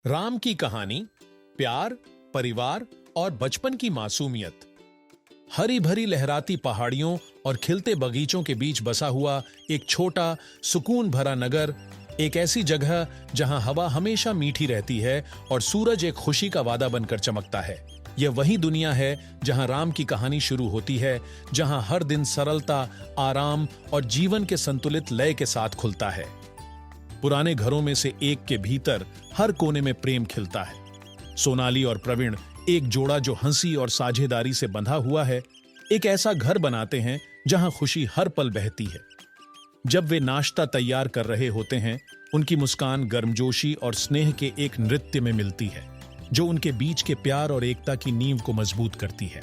राम की कहानी प्यार, परिवार और बचपन की मासूमियत। हरी भरी लहराती पहाड़ियों और खिलते बगीचों के बीच बसा हुआ एक छोटा सुकून भरा नगर, एक ऐसी जगह जहां हवा हमेशा मीठी रहती है और सूरज एक खुशी का वादा बनकर चमकता है। यह वही दुनिया है जहां राम की कहानी शुरू होती है, जहां हर दिन सरलता, आराम और जीवन के संतुलित लय के साथ खुलता है। पुराने घरों में से एक के भीतर हर कोने में प्रेम खिलता है। सोनाली और प्रवीण एक जोड़ा जो हंसी और साझेदारी से बंधा हुआ है, एक ऐसा घर बनाते हैं जहां खुशी हर पल बहती है। जब वे नाश्ता तैयार कर रहे होते हैं, उनकी मुस्कान गर्मजोशी और स्नेह के एक नृत्य में मिलती है, जो उनके बीच के प्यार और एकता की नींव को मजबूत करती है।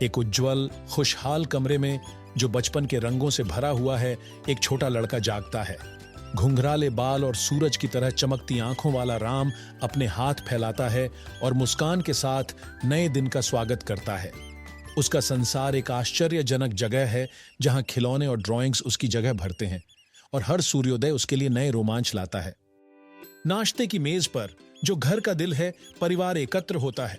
एक उज्जवल, खुशहाल कमरे में जो बचपन के रंगों से भरा हुआ है, एक छोटा लड़का जागता है। घुंघराले बाल और सूरज की तरह चमकती आंखों वाला राम अपने हाथ फैलाता है और मुस्कान के साथ नए दिन का स्वागत करता है। उसका संसार एक आश्चर्यजनक जगह है जहां खिलौने और ड्राइंग्स उसकी जगह भरते हैं और हर सूर्योदय उसके लिए नए रोमांच लाता है। नाश्ते की मेज पर, जो घर का दिल है, परिवार एकत्र होता है।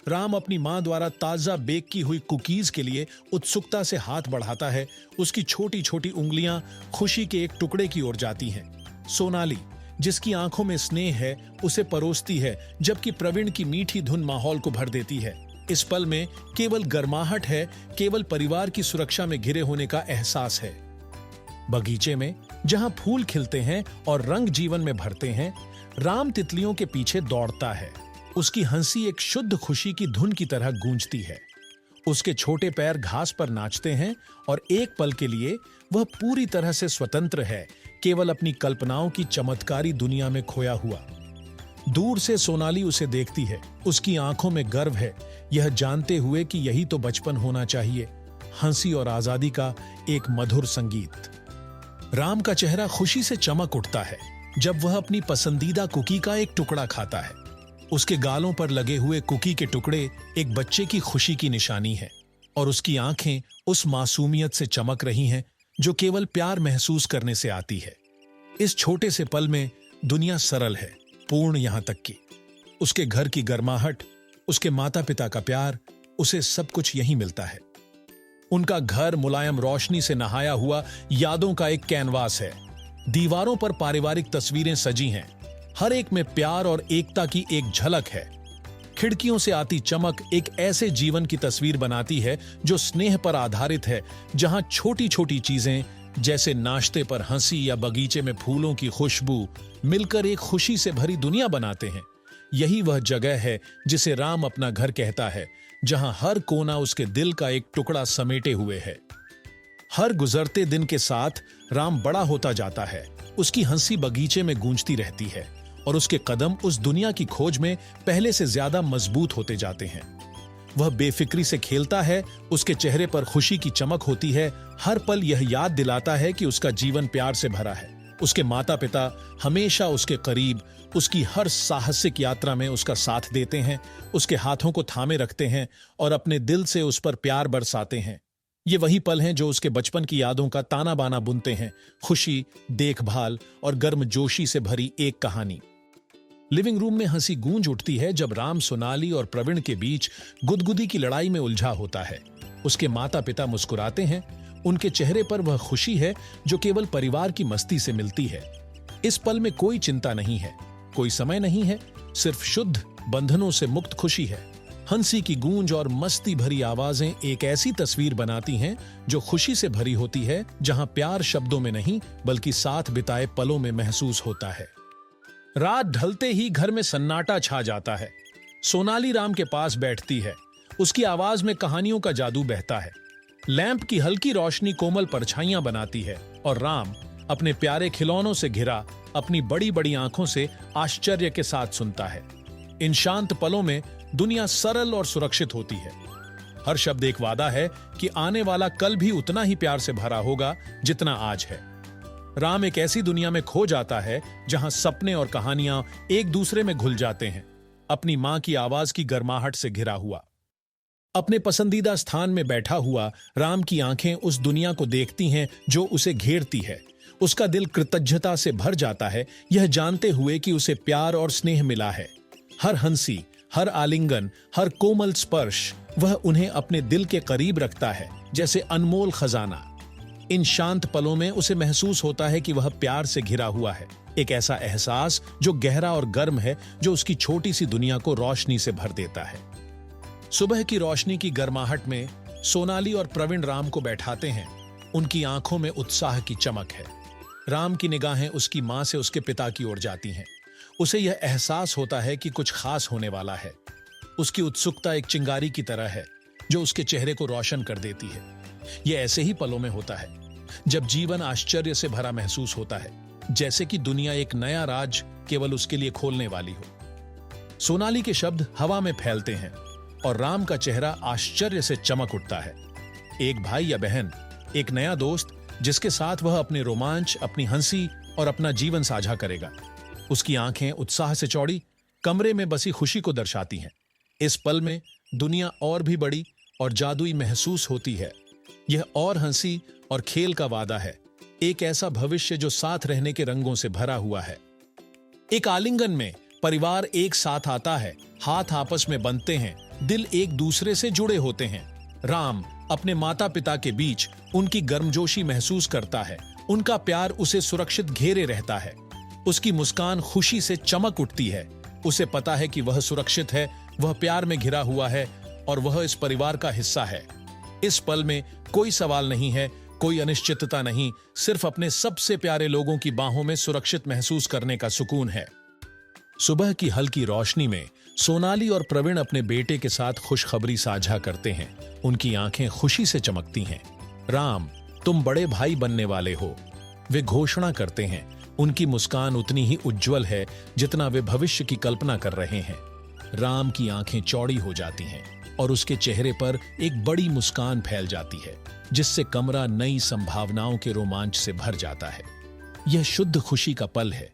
राम अपनी मां द्वारा ताजा बेक की हुई कुकीज के लिए उत्सुकता से हाथ बढ़ाता है। उसकी छोटी छोटी उंगलियां खुशी के एक टुकड़े की ओर जाती हैं। सोनाली, जिसकी आंखों में स्नेह है, उसे परोसती है, जबकि प्रवीण की मीठी धुन माहौल को भर देती है। इस पल में केवल गर्माहट है, केवल परिवार की सुरक्षा में घिरे होने का एहसास है। बगीचे में जहां फूल खिलते हैं और रंग जीवन में भरते हैं, राम तितलियों के पीछे दौड़ता है। उसकी हंसी एक शुद्ध खुशी की धुन की तरह गूंजती है। उसके छोटे पैर घास पर नाचते हैं और एक पल के लिए वह पूरी तरह से स्वतंत्र है, केवल अपनी कल्पनाओं की चमत्कारी दुनिया में खोया हुआ। दूर से सोनाली उसे देखती है। उसकी आंखों में गर्व है, यह जानते हुए कि यही तो बचपन होना चाहिए, हंसी और आजादी का एक मधुर संगीत। राम का चेहरा खुशी से चमक उठता है जब वह अपनी पसंदीदा कुकी का एक टुकड़ा खाता है। उसके गालों पर लगे हुए कुकी के टुकड़े एक बच्चे की खुशी की निशानी है और उसकी आंखें उस मासूमियत से चमक रही हैं जो केवल प्यार महसूस करने से आती है। इस छोटे से पल में दुनिया सरल है, पूर्ण यहां तक कि उसके घर की गर्माहट, उसके माता पिता का प्यार, उसे सब कुछ यहीं मिलता है। उनका घर मुलायम रोशनी से नहाया हुआ यादों का एक कैनवास है। दीवारों पर पारिवारिक तस्वीरें सजी हैं, हर एक में प्यार और एकता की एक झलक है। खिड़कियों से आती चमक एक ऐसे जीवन की तस्वीर बनाती है जो स्नेह पर आधारित है, जहां छोटी छोटी चीजें जैसे नाश्ते पर हंसी या बगीचे में फूलों की खुशबू मिलकर एक खुशी से भरी दुनिया बनाते हैं। यही वह जगह है जिसे राम अपना घर कहता है, जहां हर कोना उसके दिल का एक टुकड़ा समेटे हुए है। हर गुजरते दिन के साथ राम बड़ा होता जाता है। उसकी हंसी बगीचे में गूंजती रहती है और उसके कदम उस दुनिया की खोज में पहले से ज्यादा मजबूत होते जाते हैं। वह बेफिक्री से खेलता है, उसके चेहरे पर खुशी की चमक होती है। हर पल यह याद दिलाता है कि उसका जीवन प्यार से भरा है। उसके माता पिता हमेशा उसके करीब, उसकी हर साहसिक यात्रा में उसका साथ देते हैं, उसके हाथों को थामे रखते हैं और अपने दिल से उस पर प्यार बरसाते हैं। ये वही पल हैं जो उसके बचपन की यादों का ताना बाना बुनते हैं, खुशी, देखभाल और गर्मजोशी से भरी एक कहानी। लिविंग रूम में हंसी गूंज उठती है जब राम सोनाली और प्रवीण के बीच गुदगुदी की लड़ाई में उलझा होता है। उसके माता पिता मुस्कुराते हैं, उनके चेहरे पर वह खुशी है जो केवल परिवार की मस्ती से मिलती है। इस पल में कोई चिंता नहीं है, कोई समय नहीं है, सिर्फ शुद्ध बंधनों से मुक्त खुशी है। हंसी की गूंज और मस्ती भरी आवाजें एक ऐसी तस्वीर बनाती हैं जो खुशी से भरी होती है, जहां प्यार शब्दों में नहीं बल्कि साथ बिताए पलों में महसूस होता है। रात ढलते ही घर में सन्नाटा छा जाता है। सोनाली राम के पास बैठती है, उसकी आवाज में कहानियों का जादू बहता है। लैंप की हल्की रोशनी कोमल परछाइयां बनाती है और राम अपने प्यारे खिलौनों से घिरा अपनी बड़ी बड़ी आंखों से आश्चर्य के साथ सुनता है। इन शांत पलों में दुनिया सरल और सुरक्षित होती है। हर शब्द एक वादा है कि आने वाला कल भी उतना ही प्यार से भरा होगा जितना आज है। राम एक ऐसी दुनिया में खो जाता है जहां सपने और कहानियां एक दूसरे में घुल जाते हैं, अपनी मां की आवाज की गर्माहट से घिरा हुआ। अपने पसंदीदा स्थान में बैठा हुआ राम की आंखें उस दुनिया को देखती हैं जो उसे घेरती है। उसका दिल कृतज्ञता से भर जाता है, यह जानते हुए कि उसे प्यार और स्नेह मिला है। हर हंसी, हर आलिंगन, हर कोमल स्पर्श वह उन्हें अपने दिल के करीब रखता है, जैसे अनमोल खजाना। इन शांत पलों में उसे महसूस होता है कि वह प्यार से घिरा हुआ है, एक ऐसा एहसास जो गहरा और गर्म है, जो उसकी छोटी सी दुनिया को रोशनी से भर देता है। सुबह की रोशनी की गर्माहट में सोनाली और प्रवीण राम को बैठाते हैं। उनकी आंखों में उत्साह की चमक है। राम की निगाहें उसकी मां से उसके पिता की ओर जाती हैं। उसे यह एहसास होता है कि कुछ खास होने वाला है। उसकी उत्सुकता एक चिंगारी की तरह है जो उसके चेहरे को रोशन कर देती है। यह ऐसे ही पलों में होता है जब जीवन आश्चर्य से भरा महसूस होता है, जैसे कि दुनिया एक नया राज केवल उसके लिए खोलने वाली हो। सोनाली के शब्द हवा में फैलते हैं और राम का चेहरा आश्चर्य से चमक उठता है। एक भाई या बहन, एक नया दोस्त जिसके साथ वह अपने रोमांच, अपनी हंसी और अपना जीवन साझा करेगा। उसकी आंखें उत्साह से चौड़ी कमरे में बसी खुशी को दर्शाती हैं। इस पल में दुनिया और भी बड़ी और जादुई महसूस होती है। यह और हंसी और खेल का वादा है, एक ऐसा भविष्य जो साथ रहने के रंगों से भरा हुआ है। एक आलिंगन में परिवार एक साथ आता है, हाथ आपस में बंधते हैं, दिल एक दूसरे से जुड़े होते हैं। राम अपने माता पिता के बीच उनकी गर्मजोशी महसूस करता है। उनका प्यार उसे सुरक्षित घेरे रहता है। उसकी मुस्कान खुशी से चमक उठती है। उसे पता है कि वह सुरक्षित है, वह प्यार में घिरा हुआ है और वह इस परिवार का हिस्सा है। इस पल में कोई सवाल नहीं है, कोई अनिश्चितता नहीं, सिर्फ अपने सबसे प्यारे लोगों की बाहों में सुरक्षित महसूस करने का सुकून है। सुबह की हल्की रोशनी में सोनाली और प्रवीण अपने बेटे के साथ खुशखबरी साझा करते हैं। उनकी आंखें खुशी से चमकती हैं। राम, तुम बड़े भाई बनने वाले हो, वे घोषणा करते हैं। उनकी मुस्कान उतनी ही उज्जवल है जितना वे भविष्य की कल्पना कर रहे हैं। राम की आंखें चौड़ी हो जाती हैं और उसके चेहरे पर एक बड़ी मुस्कान फैल जाती है, जिससे कमरा नई संभावनाओं के रोमांच से भर जाता है। यह शुद्ध खुशी का पल है,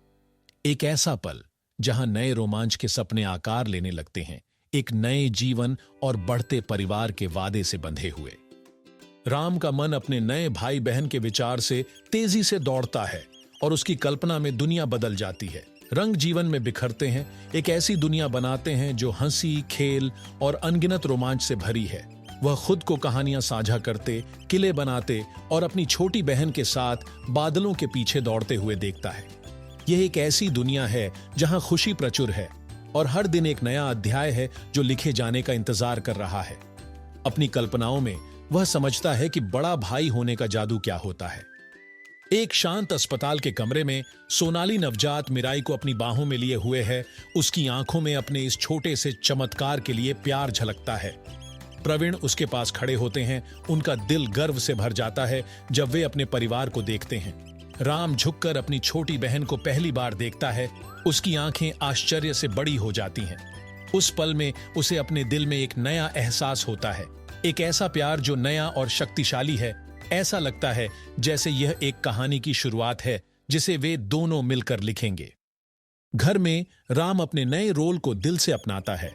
एक ऐसा पल जहां नए रोमांच के सपने आकार लेने लगते हैं, एक नए जीवन और बढ़ते परिवार के वादे से बंधे हुए। राम का मन अपने नए भाई बहन के विचार से तेजी से दौड़ता है और उसकी कल्पना में दुनिया बदल जाती है। रंग जीवन में बिखरते हैं, एक ऐसी दुनिया बनाते हैं जो हंसी, खेल और अनगिनत रोमांच से भरी है। वह खुद को कहानियां साझा करते, किले बनाते और अपनी छोटी बहन के साथ बादलों के पीछे दौड़ते हुए देखता है। यह एक ऐसी दुनिया है जहां खुशी प्रचुर है और हर दिन एक नया अध्याय है जो लिखे जाने का इंतजार कर रहा है। अपनी कल्पनाओं में वह समझता है कि बड़ा भाई होने का जादू क्या होता है। एक शांत अस्पताल के कमरे में सोनाली नवजात मिराई को अपनी बाहों में लिए हुए है। उसकी आंखों में अपने इस छोटे से चमत्कार के लिए प्यार झलकता है। प्रवीण उसके पास खड़े होते हैं। उनका दिल गर्व से भर जाता है जब वे अपने परिवार को देखते हैं। राम झुककर अपनी छोटी बहन को पहली बार देखता है। उसकी आंखें आश्चर्य से बड़ी हो जाती हैं। उस पल में उसे अपने दिल में एक नया एहसास होता है, एक ऐसा प्यार जो नया और शक्तिशाली है। ऐसा लगता है जैसे यह एक कहानी की शुरुआत है जिसे वे दोनों मिलकर लिखेंगे। घर में राम अपने नए रोल को दिल से अपनाता है।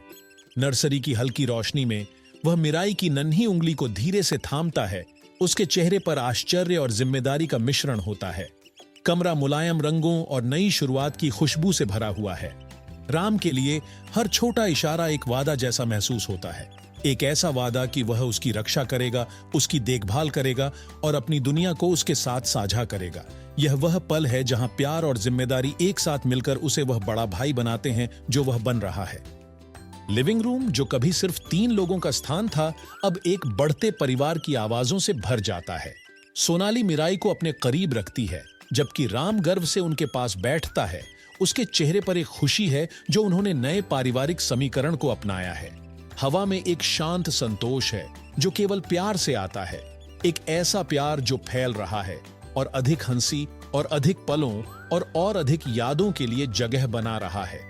नर्सरी की हल्की रोशनी में वह मिराई की नन्ही उंगली को धीरे से थामता है। उसके चेहरे पर आश्चर्य और जिम्मेदारी का मिश्रण होता है। कमरा मुलायम रंगों और नई शुरुआत की खुशबू से भरा हुआ है। राम के लिए हर छोटा इशारा एक वादा जैसा महसूस होता है, एक ऐसा वादा कि वह उसकी रक्षा करेगा, उसकी देखभाल करेगा और अपनी दुनिया को उसके साथ साझा करेगा। यह वह पल है जहां प्यार और जिम्मेदारी एक साथ मिलकर उसे वह बड़ा भाई बनाते हैं जो वह बन रहा है। लिविंग रूम, जो कभी सिर्फ 3 लोगों का स्थान था, अब एक बढ़ते परिवार की आवाजों से भर जाता है। सोनाली मिराई को अपने करीब रखती है, जबकि राम गर्व से उनके पास बैठता है। उसके चेहरे पर एक खुशी है जो उन्होंने नए पारिवारिक समीकरण को अपनाया है। हवा में एक शांत संतोष है जो केवल प्यार से आता है, एक ऐसा प्यार जो फैल रहा है और अधिक हंसी और अधिक पलों और अधिक यादों के लिए जगह बना रहा है।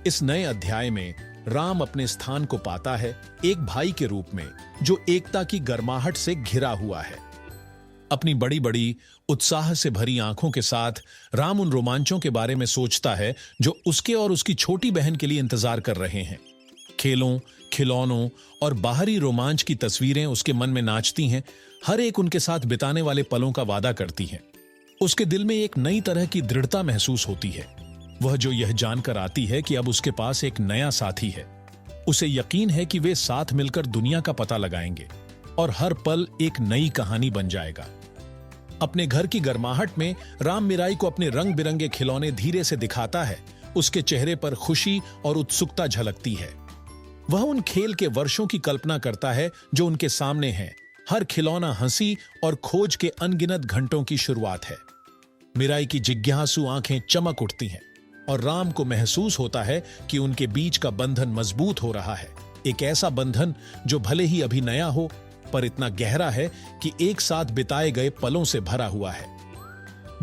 इस नए अध्याय में राम अपने स्थान को पाता है, एक भाई के रूप में जो एकता की गर्माहट से घिरा हुआ है। अपनी बड़ी बड़ी उत्साह से भरी आंखों के साथ राम उन रोमांचों के बारे में सोचता है जो उसके और उसकी छोटी बहन के लिए इंतजार कर रहे हैं। खेलों, खिलौनों और बाहरी रोमांच की तस्वीरें उसके मन में नाचती हैं, हर एक उनके साथ बिताने वाले पलों का वादा करती हैं। उसके दिल में एक नई तरह की दृढ़ता महसूस होती है, वह जो यह जानकर आती है कि अब उसके पास एक नया साथी है। उसे यकीन है कि वे साथ मिलकर दुनिया का पता लगाएंगे और हर पल एक नई कहानी बन जाएगा। अपने घर की गर्माहट में राम मीराई को अपने रंग बिरंगे खिलौने धीरे से दिखाता है। उसके चेहरे पर खुशी और उत्सुकता झलकती है। वह उन खेल के वर्षों की कल्पना करता है जो उनके सामने हैं। हर खिलौना हंसी और खोज के अनगिनत घंटों की शुरुआत है। मीराई की जिज्ञासु आंखें चमक उठती हैं और राम को महसूस होता है कि उनके बीच का बंधन मजबूत हो रहा है। एक ऐसा बंधन जो भले ही अभी नया हो, पर इतना गहरा है कि एक साथ बिताए गए पलों से भरा हुआ है।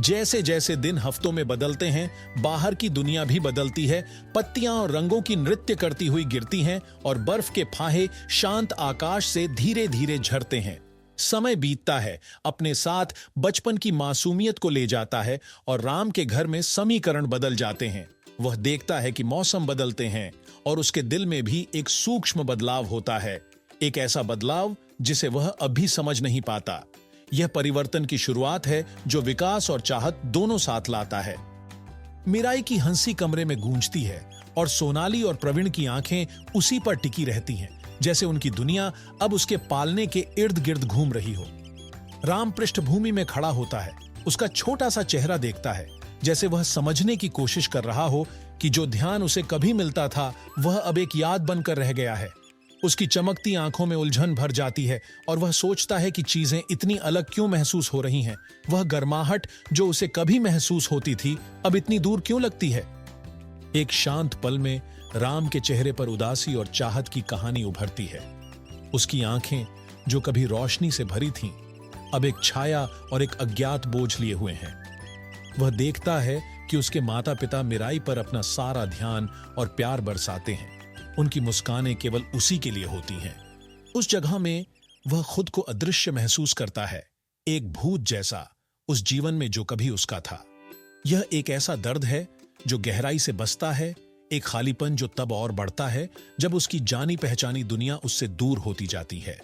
जैसे जैसे दिन हफ्तों में बदलते हैं, बाहर की दुनिया भी बदलती है। पत्तियां और रंगों की नृत्य करती हुई गिरती हैं और बर्फ के फाहे शांत आकाश से धीरे धीरे झरते हैं। समय बीतता है, अपने साथ बचपन की मासूमियत को ले जाता है और राम के घर में समीकरण बदल जाते हैं। वह देखता है कि मौसम बदलते हैं और उसके दिल में भी एक सूक्ष्म बदलाव होता है, एक ऐसा बदलाव जिसे वह अभी समझ नहीं पाता। यह परिवर्तन की शुरुआत है जो विकास और चाहत दोनों साथ लाता है। मीराई की हंसी कमरे में गूंजती है और सोनाली और प्रवीण की आंखें उसी पर टिकी रहती हैं, जैसे उनकी दुनिया अब उसके पालने के इर्द गिर्द घूम रही हो। राम पृष्ठभूमि में खड़ा होता है, उसका छोटा सा चेहरा देखता है, जैसे वह समझने की कोशिश कर रहा हो कि जो ध्यान उसे कभी मिलता था वह अब एक याद बनकर रह गया है। उसकी चमकती आंखों में उलझन भर जाती है और वह सोचता है कि चीजें इतनी अलग क्यों महसूस हो रही हैं। वह गर्माहट जो उसे कभी महसूस होती थी अब इतनी दूर क्यों लगती है। एक शांत पल में राम के चेहरे पर उदासी और चाहत की कहानी उभरती है। उसकी आंखें जो कभी रोशनी से भरी थीं, अब एक छाया और एक अज्ञात बोझ लिए हुए हैं। वह देखता है कि उसके माता पिता मीराई पर अपना सारा ध्यान और प्यार बरसाते हैं। उनकी मुस्कानें केवल उसी के लिए होती हैं। उस जगह में वह खुद को अदृश्य महसूस करता है, एक भूत जैसा उस जीवन में जो कभी उसका था। यह एक ऐसा दर्द है जो गहराई से बसता है, एक खालीपन जो तब और बढ़ता है जब उसकी जानी पहचानी दुनिया उससे दूर होती जाती है।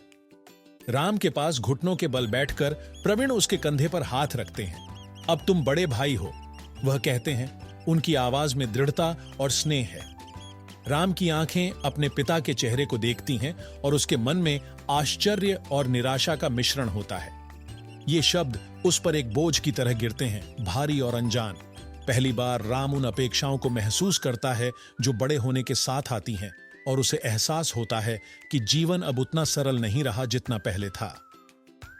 राम के पास घुटनों के बल बैठकर प्रवीण उसके कंधे पर हाथ रखते हैं। अब तुम बड़े भाई हो, वह कहते हैं। उनकी आवाज में दृढ़ता और स्नेह है। राम की आंखें अपने पिता के चेहरे को देखती हैं और उसके मन में आश्चर्य और निराशा का मिश्रण होता है। ये शब्द उस पर एक बोझ की तरह गिरते हैं, भारी और अनजान। पहली बार राम उन अपेक्षाओं को महसूस करता है जो बड़े होने के साथ आती हैं, और उसे एहसास होता है कि जीवन अब उतना सरल नहीं रहा जितना पहले था।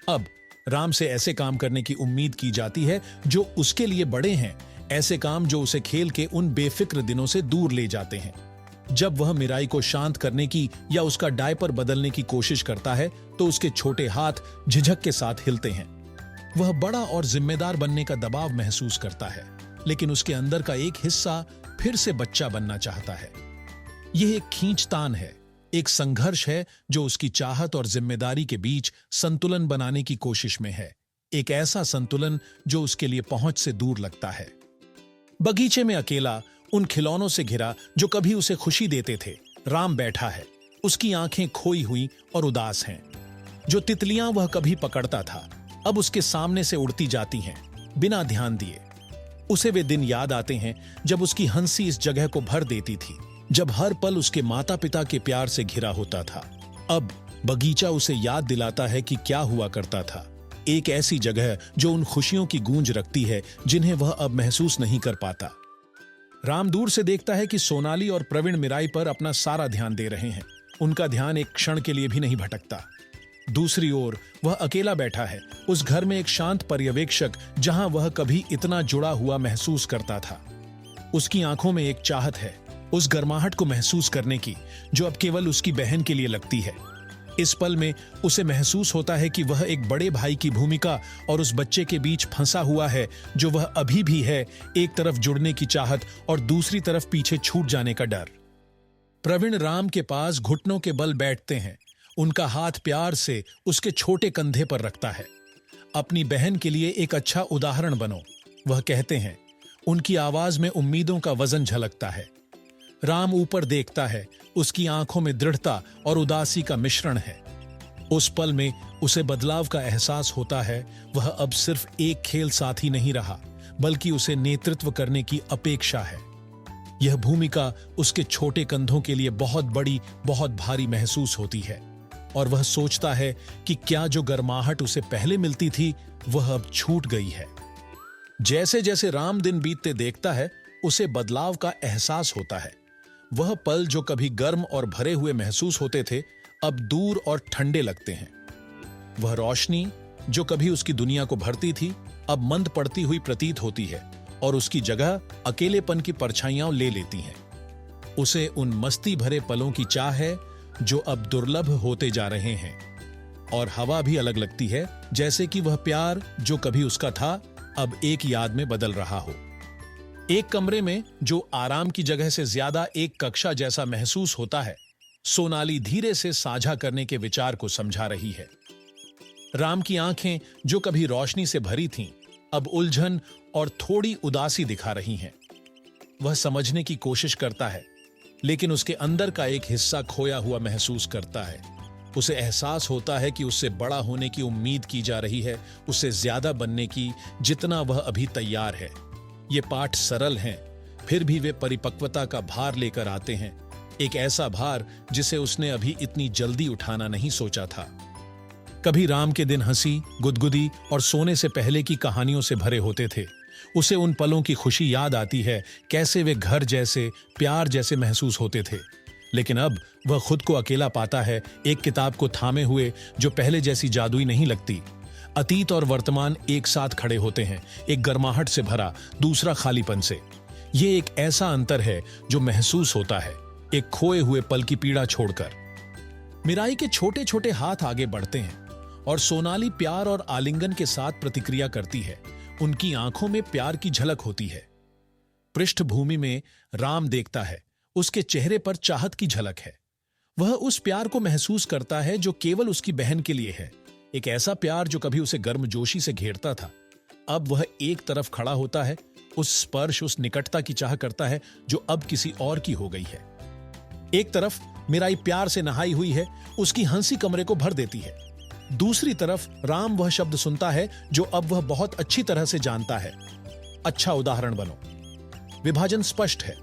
अब राम से ऐसे काम करने की उम्मीद की जाती है जो उसके लिए बड़े हैं, ऐसे काम जो उसे खेल के उन बेफिक्र दिनों से दूर ले जाते हैं। जब वह मीराई को शांत करने की या उसका डायपर बदलने की कोशिश करता है तो उसके छोटे हाथ झिझक के साथ हिलते हैं। वह बड़ा और जिम्मेदार बनने का दबाव महसूस करता है, लेकिन उसके अंदर का एक हिस्सा फिर से बच्चा बनना चाहता है। यह एक खींचतान है, एक संघर्ष है जो उसकी चाहत और जिम्मेदारी के बीच संतुलन बनाने की कोशिश में है, एक ऐसा संतुलन जो उसके लिए पहुंच से दूर लगता है। बगीचे में अकेला, उन खिलौनों से घिरा जो कभी उसे खुशी देते थे, राम बैठा है। उसकी आंखें खोई हुई और उदास हैं। जो तितलियां वह कभी पकड़ता था अब उसके सामने से उड़ती जाती हैं, बिना ध्यान दिए। उसे वे दिन याद आते हैं जब उसकी हंसी इस जगह को भर देती थी, जब हर पल उसके माता पिता के प्यार से घिरा होता था। अब बगीचा उसे याद दिलाता है कि क्या हुआ करता था, एक ऐसी जगह जो उन खुशियों की गूंज रखती है जिन्हें वह अब महसूस नहीं कर पाता। राम दूर से देखता है कि सोनाली और प्रवीण मीराई पर अपना सारा ध्यान दे रहे हैं। उनका ध्यान एक क्षण के लिए भी नहीं भटकता। दूसरी ओर वह अकेला बैठा है, उस घर में एक शांत पर्यवेक्षक जहां वह कभी इतना जुड़ा हुआ महसूस करता था। उसकी आंखों में एक चाहत है, उस गर्माहट को महसूस करने की जो अब केवल उसकी बहन के लिए लगती है। इस पल में उसे महसूस होता है कि वह एक बड़े भाई की भूमिका और उस बच्चे के बीच फंसा हुआ है जो वह अभी भी है, एक तरफ जुड़ने की चाहत और दूसरी तरफ पीछे छूट जाने का डर। प्रवीण राम के पास घुटनों के बल बैठते हैं, उनका हाथ प्यार से उसके छोटे कंधे पर रखता है। अपनी बहन के लिए एक अच्छा उदाहरण बनो, वह कहते हैं। उनकी आवाज में उम्मीदों का वजन झलकता है। राम ऊपर देखता है। उसकी आंखों में दृढ़ता और उदासी का मिश्रण है। उस पल में उसे बदलाव का एहसास होता है। वह अब सिर्फ एक खेल साथी नहीं रहा, बल्कि उसे नेतृत्व करने की अपेक्षा है। यह भूमिका उसके छोटे कंधों के लिए बहुत बड़ी, बहुत भारी महसूस होती है और वह सोचता है कि क्या जो गर्माहट उसे पहले मिलती थी वह अब छूट गई है। जैसे जैसे राम दिन बीतते देखता है, उसे बदलाव का एहसास होता है। वह पल जो कभी गर्म और भरे हुए महसूस होते थे, अब दूर और ठंडे लगते हैं। वह रोशनी जो कभी उसकी दुनिया को भरती थी, अब मंद पड़ती हुई प्रतीत होती है और उसकी जगह अकेलेपन की परछाइयां ले लेती हैं। उसे उन मस्ती भरे पलों की चाह है जो अब दुर्लभ होते जा रहे हैं। और हवा भी अलग लगती है, जैसे कि वह प्यार जो कभी उसका था अब एक याद में बदल रहा हो। एक कमरे में जो आराम की जगह से ज्यादा एक कक्षा जैसा महसूस होता है, सोनाली धीरे से साझा करने के विचार को समझा रही है। राम की आंखें जो कभी रोशनी से भरी थीं, अब उलझन और थोड़ी उदासी दिखा रही हैं। वह समझने की कोशिश करता है, लेकिन उसके अंदर का एक हिस्सा खोया हुआ महसूस करता है। उसे एहसास होता है कि उससे बड़ा होने की उम्मीद की जा रही है, उससे ज्यादा बनने की जितना वह अभी तैयार है। ये पाठ सरल हैं, फिर भी वे परिपक्वता का भार लेकर आते हैं, एक ऐसा भार जिसे उसने अभी इतनी जल्दी उठाना नहीं सोचा था। कभी राम के दिन हंसी, गुदगुदी और सोने से पहले की कहानियों से भरे होते थे। उसे उन पलों की खुशी याद आती है, कैसे वे घर जैसे, प्यार जैसे महसूस होते थे। लेकिन अब वह खुद को अकेला पाता है, एक किताब को थामे हुए जो पहले जैसी जादुई नहीं लगती। अतीत और वर्तमान एक साथ खड़े होते हैं, एक गर्माहट से भरा, दूसरा खालीपन से। ये एक ऐसा अंतर है जो महसूस होता है, एक खोए हुए पल की पीड़ा छोड़कर। मिराई के छोटे छोटे हाथ आगे बढ़ते हैं और सोनाली प्यार और आलिंगन के साथ प्रतिक्रिया करती है। उनकी आंखों में प्यार की झलक होती है। पृष्ठभूमि में राम देखता है, उसके चेहरे पर चाहत की झलक है। वह उस प्यार को महसूस करता है जो केवल उसकी बहन के लिए है, एक ऐसा प्यार जो कभी उसे गर्मजोशी से घेरता था। अब वह एक तरफ खड़ा होता है, उस स्पर्श, उस निकटता की चाह करता है जो अब किसी और की हो गई है। एक तरफ मिराई प्यार से नहाई हुई है, उसकी हंसी कमरे को भर देती है। दूसरी तरफ राम वह शब्द सुनता है जो अब वह बहुत अच्छी तरह से जानता है, अच्छा उदाहरण बनो। विभाजन स्पष्ट है।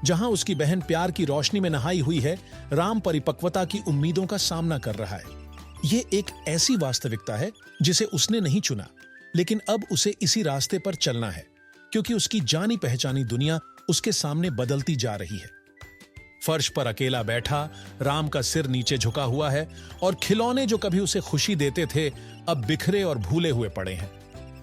जहां उसकी बहन प्यार की रोशनी में नहाई हुई है, राम परिपक्वता की उम्मीदों का सामना कर रहा है। यह एक ऐसी वास्तविकता है जिसे उसने नहीं चुना, लेकिन अब उसे इसी रास्ते पर चलना है, क्योंकि उसकी जानी पहचानी दुनिया उसके सामने बदलती जा रही है। फर्श पर अकेला बैठा राम का सिर नीचे झुका हुआ है और खिलौने जो कभी उसे खुशी देते थे अब बिखरे और भूले हुए पड़े हैं।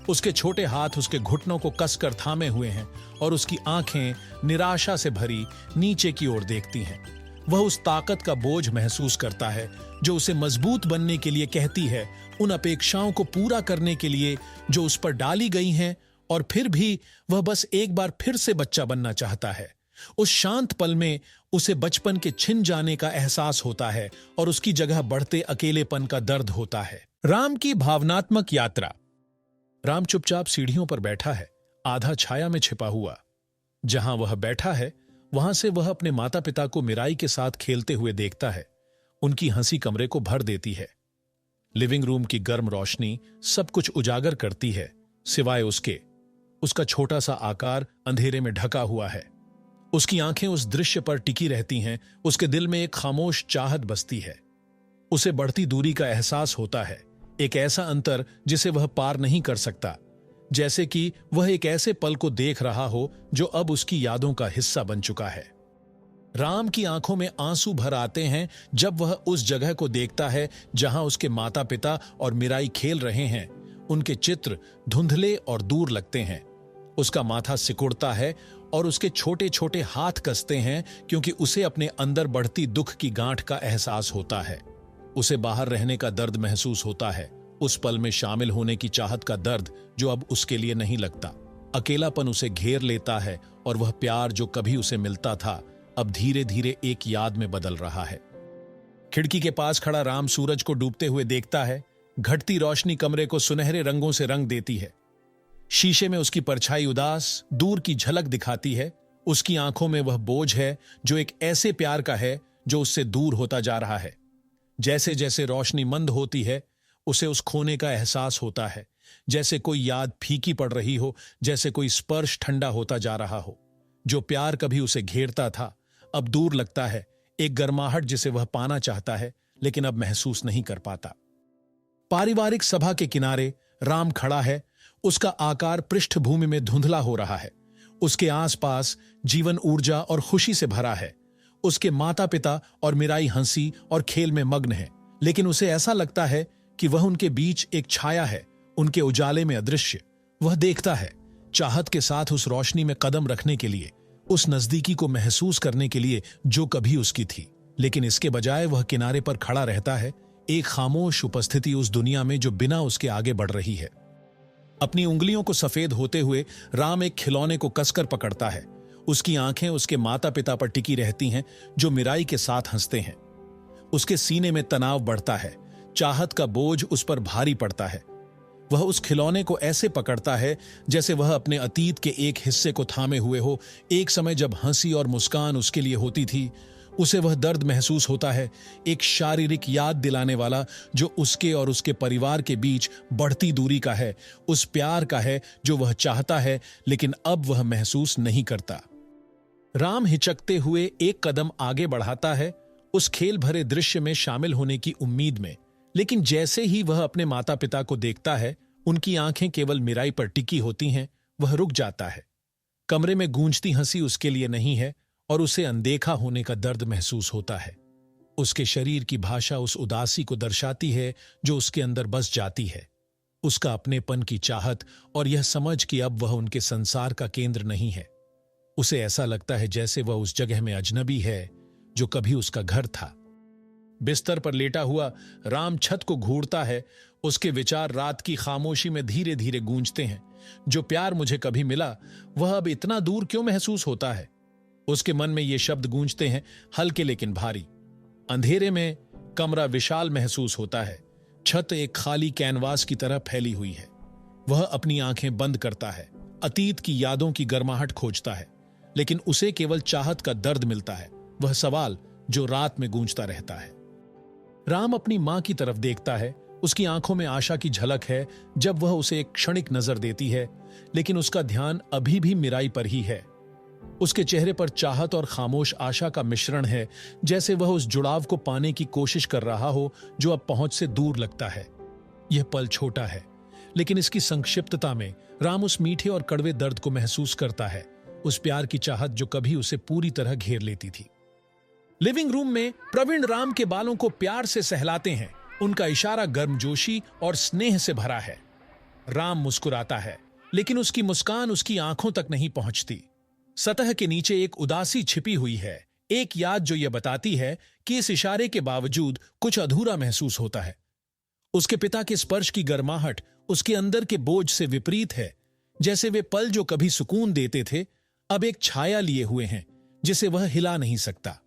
उसके छोटे हाथ उसके घुटनों को कसकर थामे हुए हैं और उसकी आंखें निराशा से भरी नीचे की ओर देखती हैं। वह उस ताकत का बोझ महसूस करता है जो उसे मजबूत बनने के लिए कहती है, उन अपेक्षाओं को पूरा करने के लिए जो उस पर डाली गई हैं, और फिर भी वह बस एक बार फिर से बच्चा बनना चाहता है। उस शांत पल में उसे बचपन के छिन जाने का एहसास होता है और उसकी जगह बढ़ते अकेलेपन का दर्द होता है। राम की भावनात्मक यात्रा। राम चुपचाप सीढ़ियों पर बैठा है, आधा छाया में छिपा हुआ। जहां वह बैठा है वहां से वह अपने माता पिता को मिराई के साथ खेलते हुए देखता है। उनकी हंसी कमरे को भर देती है। लिविंग रूम की गर्म रोशनी सब कुछ उजागर करती है, सिवाय उसके। उसका छोटा सा आकार अंधेरे में ढका हुआ है। उसकी आंखें उस दृश्य पर टिकी रहती हैं। उसके दिल में एक खामोश चाहत बसती है। उसे बढ़ती दूरी का एहसास होता है, एक ऐसा अंतर जिसे वह पार नहीं कर सकता, जैसे कि वह एक ऐसे पल को देख रहा हो जो अब उसकी यादों का हिस्सा बन चुका है। राम की आंखों में आंसू भर आते हैं जब वह उस जगह को देखता है जहां उसके माता पिता और मिराई खेल रहे हैं। उनके चित्र धुंधले और दूर लगते हैं। उसका माथा सिकुड़ता है और उसके छोटे छोटे हाथ कसते हैं, क्योंकि उसे अपने अंदर बढ़ती दुख की गांठ का एहसास होता है। उसे बाहर रहने का दर्द महसूस होता है, उस पल में शामिल होने की चाहत का दर्द जो अब उसके लिए नहीं लगता। अकेलापन उसे घेर लेता है और वह प्यार जो कभी उसे मिलता था अब धीरे धीरे एक याद में बदल रहा है। खिड़की के पास खड़ा राम सूरज को डूबते हुए देखता है। घटती रोशनी कमरे को सुनहरे रंगों से रंग देती है। शीशे में उसकी परछाई उदास दूर की झलक दिखाती है उसकी आंखों में वह बोझ है जो एक ऐसे प्यार का है जो उससे दूर होता जा रहा है। जैसे जैसे रोशनी मंद होती है, उसे उस खोने का एहसास होता है, जैसे कोई याद फीकी पड़ रही हो, जैसे कोई स्पर्श ठंडा होता जा रहा हो। जो प्यार कभी उसे घेरता था, अब दूर लगता है, एक गर्माहट जिसे वह पाना चाहता है लेकिन अब महसूस नहीं कर पाता। पारिवारिक सभा के किनारे राम खड़ा है। उसका आकार पृष्ठभूमि में धुंधला हो रहा है। उसके आसपास जीवन ऊर्जा और खुशी से भरा है। उसके माता पिता और मीराई हंसी और खेल में मग्न है, लेकिन उसे ऐसा लगता है कि वह उनके बीच एक छाया है, उनके उजाले में अदृश्य। वह देखता है, चाहत के साथ उस रोशनी में कदम रखने के लिए, उस नजदीकी को महसूस करने के लिए जो कभी उसकी थी। लेकिन इसके बजाय वह किनारे पर खड़ा रहता है, एक खामोश उपस्थिति उस दुनिया में जो बिना उसके आगे बढ़ रही है। अपनी उंगलियों को सफेद होते हुए राम एक खिलौने को कसकर पकड़ता है। उसकी आंखें उसके माता पिता पर टिकी रहती हैं, जो मीराई के साथ हंसते हैं। उसके सीने में तनाव बढ़ता है, चाहत का बोझ उस पर भारी पड़ता है। वह उस खिलौने को ऐसे पकड़ता है जैसे वह अपने अतीत के एक हिस्से को थामे हुए हो। एक समय जब हंसी और मुस्कान उसके लिए होती थी, उसे वह दर्द महसूस होता है, एक शारीरिक याद दिलाने वाला जो उसके और उसके परिवार के बीच बढ़ती दूरी का है, उस प्यार का है जो वह चाहता है लेकिन अब वह महसूस नहीं करता। राम हिचकते हुए एक कदम आगे बढ़ाता है, उस खेल भरे दृश्य में शामिल होने की उम्मीद में। लेकिन जैसे ही वह अपने माता पिता को देखता है, उनकी आंखें केवल मीराई पर टिकी होती हैं। वह रुक जाता है। कमरे में गूंजती हंसी उसके लिए नहीं है और उसे अनदेखा होने का दर्द महसूस होता है। उसके शरीर की भाषा उस उदासी को दर्शाती है जो उसके अंदर बस जाती है। उसका अपनेपन की चाहत और यह समझ कि अब वह उनके संसार का केंद्र नहीं है। उसे ऐसा लगता है जैसे वह उस जगह में अजनबी है जो कभी उसका घर था। बिस्तर पर लेटा हुआ राम छत को घूरता है। उसके विचार रात की खामोशी में धीरे धीरे गूंजते हैं। जो प्यार मुझे कभी मिला, वह अब इतना दूर क्यों महसूस होता है? उसके मन में ये शब्द गूंजते हैं, हल्के लेकिन भारी। अंधेरे में कमरा विशाल महसूस होता है। छत एक खाली कैनवास की तरह फैली हुई है। वह अपनी आंखें बंद करता है, अतीत की यादों की गर्माहट खोजता है, लेकिन उसे केवल चाहत का दर्द मिलता है, वह सवाल जो रात में गूंजता रहता है। राम अपनी मां की तरफ देखता है। उसकी आंखों में आशा की झलक है जब वह उसे एक क्षणिक नजर देती है, लेकिन उसका ध्यान अभी भी मीराई पर ही है। उसके चेहरे पर चाहत और खामोश आशा का मिश्रण है, जैसे वह उस जुड़ाव को पाने की कोशिश कर रहा हो जो अब पहुंच से दूर लगता है। यह पल छोटा है, लेकिन इसकी संक्षिप्तता में राम उस मीठे और कड़वे दर्द को महसूस करता है, उस प्यार की चाहत जो कभी उसे पूरी तरह घेर लेती थी। लिविंग रूम में प्रवीण राम के बालों को प्यार से सहलाते हैं। उनका इशारा गर्मजोशी और स्नेह से भरा है। राम मुस्कुराता है, लेकिन उसकी मुस्कान उसकी आंखों तक नहीं पहुंचती। सतह के नीचे एक उदासी छिपी हुई है, एक याद जो यह बताती है कि इस इशारे के बावजूद कुछ अधूरा महसूस होता है। उसके पिता के स्पर्श की गर्माहट उसके अंदर के बोझ से विपरीत है, जैसे वे पल जो कभी सुकून देते थे अब एक छाया लिए हुए हैं जिसे वह हिला नहीं सकता।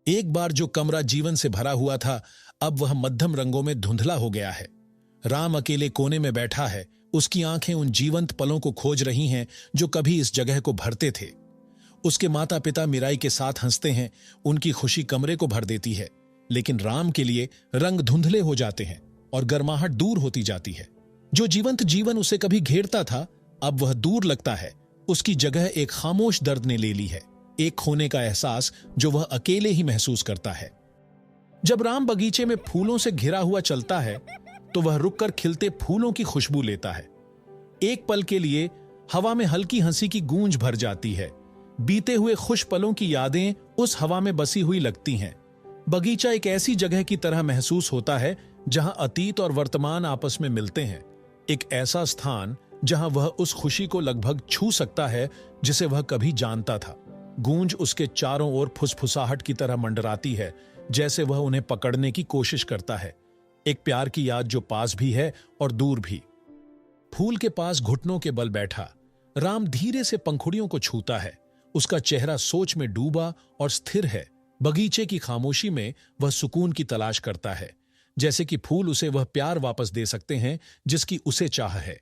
एक बार जो कमरा जीवन से भरा हुआ था, अब वह मध्यम रंगों में धुंधला हो गया है। राम अकेले कोने में बैठा है। उसकी आंखें उन जीवंत पलों को खोज रही हैं जो कभी इस जगह को भरते थे। उसके माता पिता मीराई के साथ हंसते हैं, उनकी खुशी कमरे को भर देती है, लेकिन राम के लिए रंग धुंधले हो जाते हैं और गर्माहट दूर होती जाती है। जो जीवंत जीवन उसे कभी घेरता था, अब वह दूर लगता है। उसकी जगह एक खामोश दर्द ने ले ली है, एक खोने का एहसास जो वह अकेले ही महसूस करता है। जब राम बगीचे में फूलों से घिरा हुआ चलता है, तो वह रुककर खिलते फूलों की खुशबू लेता है। एक पल के लिए हवा में हल्की हंसी की गूंज भर जाती है। बीते हुए खुश पलों की यादें उस हवा में बसी हुई लगती हैं। बगीचा एक ऐसी जगह की तरह महसूस होता है जहां अतीत और वर्तमान आपस में मिलते हैं। एक ऐसा स्थान जहां वह उस खुशी को लगभग छू सकता है जिसे वह कभी जानता था। गूंज उसके चारों ओर फुसफुसाहट की तरह मंडराती है, जैसे वह उन्हें पकड़ने की कोशिश करता है। एक प्यार की याद जो पास भी है और दूर भी। फूल के पास घुटनों के बल बैठा राम धीरे से पंखुड़ियों को छूता है। उसका चेहरा सोच में डूबा और स्थिर है। बगीचे की खामोशी में वह सुकून की तलाश करता है, जैसे कि फूल उसे वह प्यार वापस दे सकते हैं जिसकी उसे चाह है।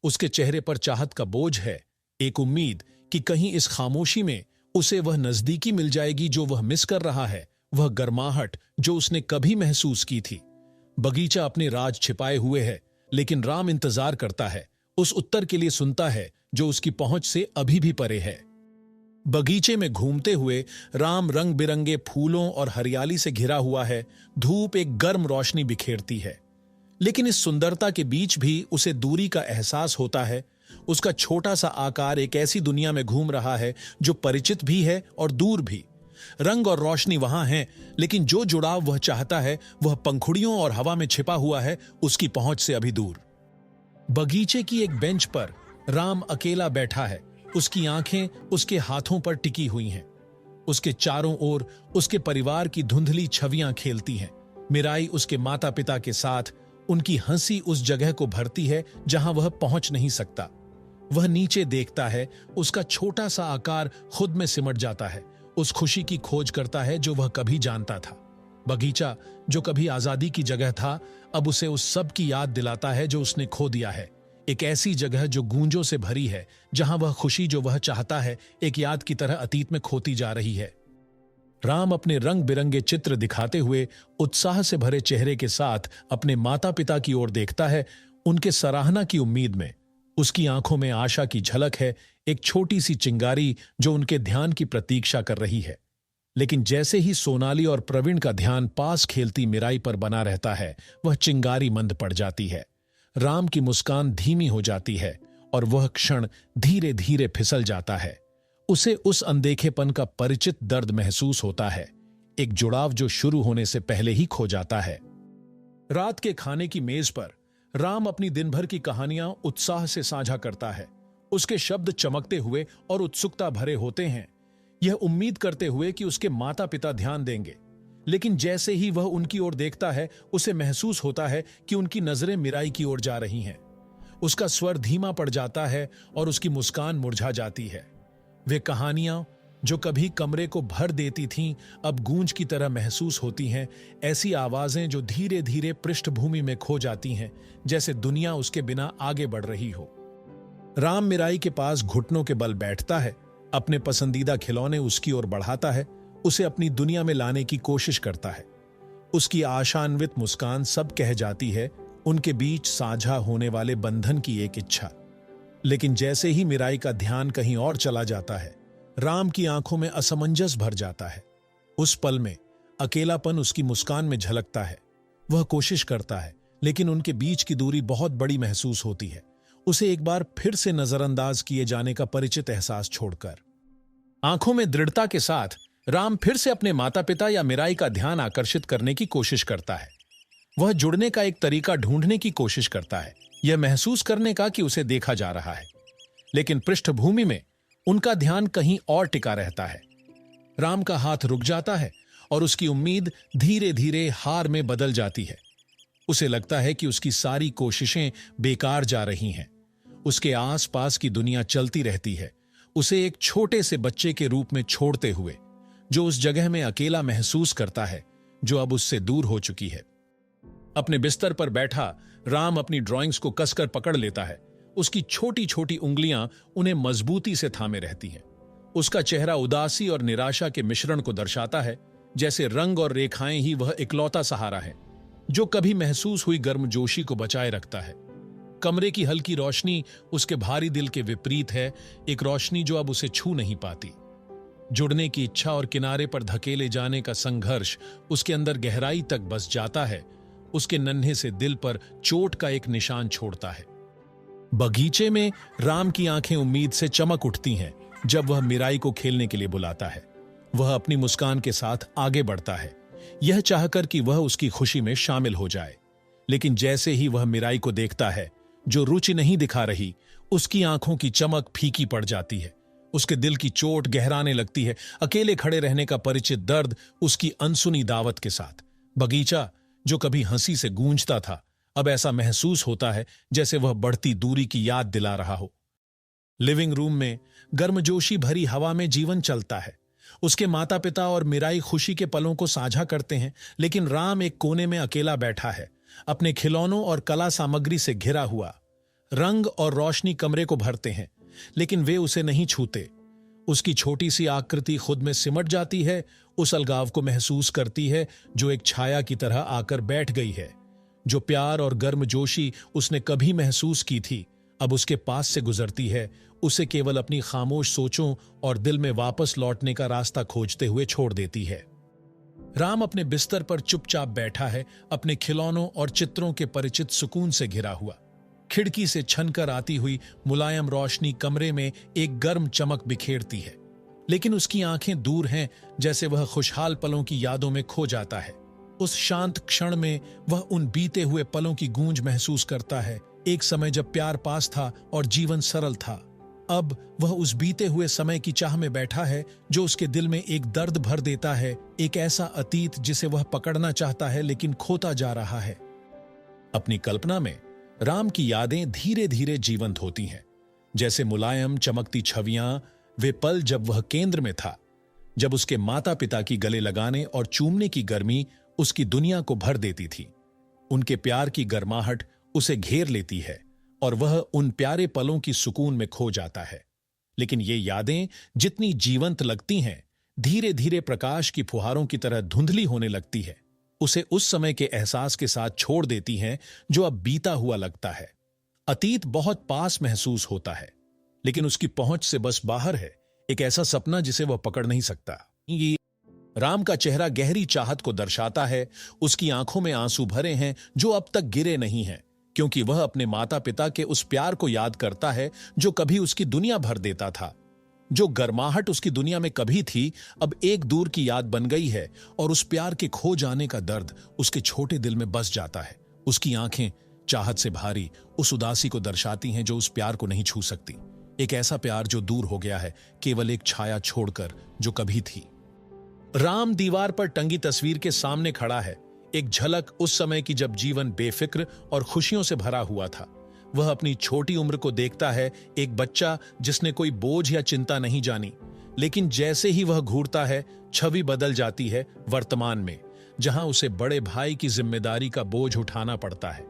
उसके चेहरे पर चाहत का बोझ है, एक उम्मीद कि कहीं इस खामोशी में उसे वह नजदीकी मिल जाएगी जो वह मिस कर रहा है, वह गर्माहट जो उसने कभी महसूस की थी। बगीचा अपने राज छिपाए हुए है, लेकिन राम इंतजार करता है, उस उत्तर के लिए सुनता है जो उसकी पहुंच से अभी भी परे है। बगीचे में घूमते हुए राम रंग बिरंगे फूलों और हरियाली से घिरा हुआ है। धूप एक गर्म रोशनी बिखेरती है, लेकिन इस सुंदरता के बीच भी उसे दूरी का एहसास होता है। उसका छोटा सा आकार एक ऐसी दुनिया में घूम रहा है जो परिचित भी है और दूर भी। रंग और रोशनी वहां है, लेकिन जो जुड़ाव वह चाहता है वह पंखुड़ियों और हवा में छिपा हुआ है, उसकी पहुंच से अभी दूर। बगीचे की एक बेंच पर राम अकेला बैठा है। उसकी आंखें उसके हाथों पर टिकी हुई हैं। उसके चारों ओर उसके परिवार की धुंधली छवियां खेलती हैं। मीराई उसके माता पिता के साथ, उनकी हंसी उस जगह को भरती है जहां वह पहुंच नहीं सकता। वह नीचे देखता है, उसका छोटा सा आकार खुद में सिमट जाता है। उस खुशी की खोज करता है जो वह कभी जानता था। बगीचा जो कभी आजादी की जगह था, अब उसे उस सब की याद दिलाता है जो उसने खो दिया है। एक ऐसी जगह जो गूंजों से भरी है, जहां वह खुशी जो वह चाहता है एक याद की तरह अतीत में खोती जा रही है। राम अपने रंग बिरंगे चित्र दिखाते हुए उत्साह से भरे चेहरे के साथ अपने माता पिता की ओर देखता है, उनके सराहना की उम्मीद में। उसकी आंखों में आशा की झलक है, एक छोटी सी चिंगारी जो उनके ध्यान की प्रतीक्षा कर रही है। लेकिन जैसे ही सोनाली और प्रवीण का ध्यान पास खेलती मीराई पर बना रहता है, वह चिंगारी मंद पड़ जाती है। राम की मुस्कान धीमी हो जाती है और वह क्षण धीरे धीरे फिसल जाता है। उसे उस अनदेखेपन का परिचित दर्द महसूस होता है, एक जुड़ाव जो शुरू होने से पहले ही खो जाता है। रात के खाने की मेज पर राम अपनी दिन भर की कहानियां उत्साह से साझा करता है। उसके शब्द चमकते हुए और उत्सुकता भरे होते हैं, यह उम्मीद करते हुए कि उसके माता पिता ध्यान देंगे। लेकिन जैसे ही वह उनकी ओर देखता है, उसे महसूस होता है कि उनकी नजरें मीराई की ओर जा रही हैं। उसका स्वर धीमा पड़ जाता है और उसकी मुस्कान मुरझा जाती है। वे कहानियां जो कभी कमरे को भर देती थीं, अब गूंज की तरह महसूस होती हैं। ऐसी आवाजें जो धीरे धीरे पृष्ठभूमि में खो जाती हैं, जैसे दुनिया उसके बिना आगे बढ़ रही हो। राम मीराई के पास घुटनों के बल बैठता है, अपने पसंदीदा खिलौने उसकी ओर बढ़ाता है, उसे अपनी दुनिया में लाने की कोशिश करता है। उसकी आशान्वित मुस्कान सब कह जाती है, उनके बीच साझा होने वाले बंधन की एक इच्छा। लेकिन जैसे ही मीराई का ध्यान कहीं और चला जाता है, राम की आंखों में असमंजस भर जाता है। उस पल में अकेलापन उसकी मुस्कान में झलकता है। वह कोशिश करता है, लेकिन उनके बीच की दूरी बहुत बड़ी महसूस होती है। उसे एक बार फिर से नजरअंदाज किए जाने का परिचित एहसास छोड़कर आंखों में दृढ़ता के साथ राम फिर से अपने माता पिता या मीराई का ध्यान आकर्षित करने की कोशिश करता है। वह जुड़ने का एक तरीका ढूंढने की कोशिश करता है, यह महसूस करने का कि उसे देखा जा रहा है। लेकिन पृष्ठभूमि में उनका ध्यान कहीं और टिका रहता है। राम का हाथ रुक जाता है और उसकी उम्मीद धीरे धीरे हार में बदल जाती है। उसे लगता है कि उसकी सारी कोशिशें बेकार जा रही हैं। उसके आसपास की दुनिया चलती रहती है, उसे एक छोटे से बच्चे के रूप में छोड़ते हुए, जो उस जगह में अकेला महसूस करता है जो अब उससे दूर हो चुकी है। अपने बिस्तर पर बैठा राम अपनी ड्राइंग्स को कसकर पकड़ लेता है। उसकी छोटी छोटी उंगलियां उन्हें मजबूती से थामे रहती हैं। उसका चेहरा उदासी और निराशा के मिश्रण को दर्शाता है, जैसे रंग और रेखाएं ही वह इकलौता सहारा है जो कभी महसूस हुई गर्मजोशी को बचाए रखता है। कमरे की हल्की रोशनी उसके भारी दिल के विपरीत है, एक रोशनी जो अब उसे छू नहीं पाती। जुड़ने की इच्छा और किनारे पर धकेले जाने का संघर्ष उसके अंदर गहराई तक बस जाता है, उसके नन्हे से दिल पर चोट का एक निशान छोड़ता है। बगीचे में राम की आंखें उम्मीद से चमक उठती हैं जब वह मीराई को खेलने के लिए बुलाता है। वह अपनी मुस्कान के साथ आगे बढ़ता है, यह चाहकर कि वह उसकी खुशी में शामिल हो जाए। लेकिन जैसे ही वह मीराई को देखता है जो रुचि नहीं दिखा रही, उसकी आंखों की चमक फीकी पड़ जाती है। उसके दिल की चोट गहराने लगती है, अकेले खड़े रहने का परिचित दर्द उसकी अनसुनी दावत के साथ। बगीचा जो कभी हंसी से गूंजता था, अब ऐसा महसूस होता है जैसे वह बढ़ती दूरी की याद दिला रहा हो। लिविंग रूम में गर्मजोशी भरी हवा में जीवन चलता है। उसके माता पिता और मीराई खुशी के पलों को साझा करते हैं, लेकिन राम एक कोने में अकेला बैठा है, अपने खिलौनों और कला सामग्री से घिरा हुआ। रंग और रोशनी कमरे को भरते हैं, लेकिन वे उसे नहीं छूते। उसकी छोटी सी आकृति खुद में सिमट जाती है, उस अलगाव को महसूस करती है जो एक छाया की तरह आकर बैठ गई है। जो प्यार और गर्मजोशी उसने कभी महसूस की थी, अब उसके पास से गुजरती है, उसे केवल अपनी खामोश सोचों और दिल में वापस लौटने का रास्ता खोजते हुए छोड़ देती है। राम अपने बिस्तर पर चुपचाप बैठा है, अपने खिलौनों और चित्रों के परिचित सुकून से घिरा हुआ। खिड़की से छनकर आती हुई मुलायम रोशनी कमरे में एक गर्म चमक बिखेरती है, लेकिन उसकी आंखें दूर हैं, जैसे वह खुशहाल पलों की यादों में खो जाता है। उस शांत क्षण में वह उन बीते हुए पलों की गूंज महसूस करता है, एक समय जब प्यार पास था और जीवन सरल था। अब वह उस बीते हुए समय की चाह में बैठा है जो उसके दिल में एक दर्द भर देता है, एक ऐसा अतीत जिसे वह पकड़ना चाहता है लेकिन खोता जा रहा है। अपनी कल्पना में राम की यादें धीरे धीरे जीवंत होती हैं, जैसे मुलायम चमकती छवियां, वे पल जब वह केंद्र में था, जब उसके माता पिता की गले लगाने और चूमने की गर्मी उसकी दुनिया को भर देती थी। उनके प्यार की गर्माहट उसे घेर लेती है और वह उन प्यारे पलों की सुकून में खो जाता है। लेकिन ये यादें जितनी जीवंत लगती हैं, धीरे धीरे प्रकाश की फुहारों की तरह धुंधली होने लगती है, उसे उस समय के एहसास के साथ छोड़ देती हैं जो अब बीता हुआ लगता है। अतीत बहुत पास महसूस होता है, लेकिन उसकी पहुंच से बस बाहर है, एक ऐसा सपना जिसे वह पकड़ नहीं सकता। ये राम का चेहरा गहरी चाहत को दर्शाता है, उसकी आंखों में आंसू भरे हैं जो अब तक गिरे नहीं हैं, क्योंकि वह अपने माता पिता के उस प्यार को याद करता है जो कभी उसकी दुनिया भर देता था। जो गर्माहट उसकी दुनिया में कभी थी, अब एक दूर की याद बन गई है और उस प्यार के खो जाने का दर्द उसके छोटे दिल में बस जाता है। उसकी आंखें चाहत से भारी उस उदासी को दर्शाती हैं जो उस प्यार को नहीं छू सकती। एक ऐसा प्यार जो दूर हो गया है, केवल एक छाया छोड़कर जो कभी थी। राम दीवार पर टंगी तस्वीर के सामने खड़ा है, एक झलक उस समय की जब जीवन बेफिक्र और खुशियों से भरा हुआ था। वह अपनी छोटी उम्र को देखता है, एक बच्चा जिसने कोई बोझ या चिंता नहीं जानी। लेकिन जैसे ही वह घूरता है, छवि बदल जाती है वर्तमान में, जहां उसे बड़े भाई की जिम्मेदारी का बोझ उठाना पड़ता है।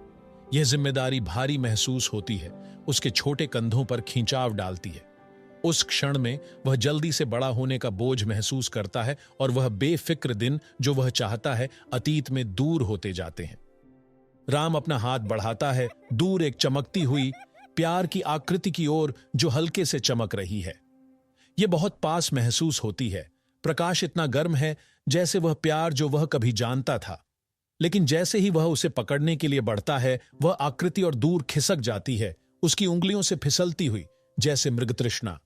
यह जिम्मेदारी भारी महसूस होती है, उसके छोटे कंधों पर खिंचाव डालती है। उस क्षण में वह जल्दी से बड़ा होने का बोझ महसूस करता है और वह बेफिक्र दिन जो वह चाहता है अतीत में दूर होते जाते हैं। राम अपना हाथ बढ़ाता है दूर एक चमकती हुई प्यार की आकृति की ओर जो हल्के से चमक रही है। यह बहुत पास महसूस होती है। प्रकाश इतना गर्म है जैसे वह प्यार जो वह कभी जानता था, लेकिन जैसे ही वह उसे पकड़ने के लिए बढ़ता है, वह आकृति और दूर खिसक जाती है, उसकी उंगलियों से फिसलती हुई, जैसे मृग तृष्णा।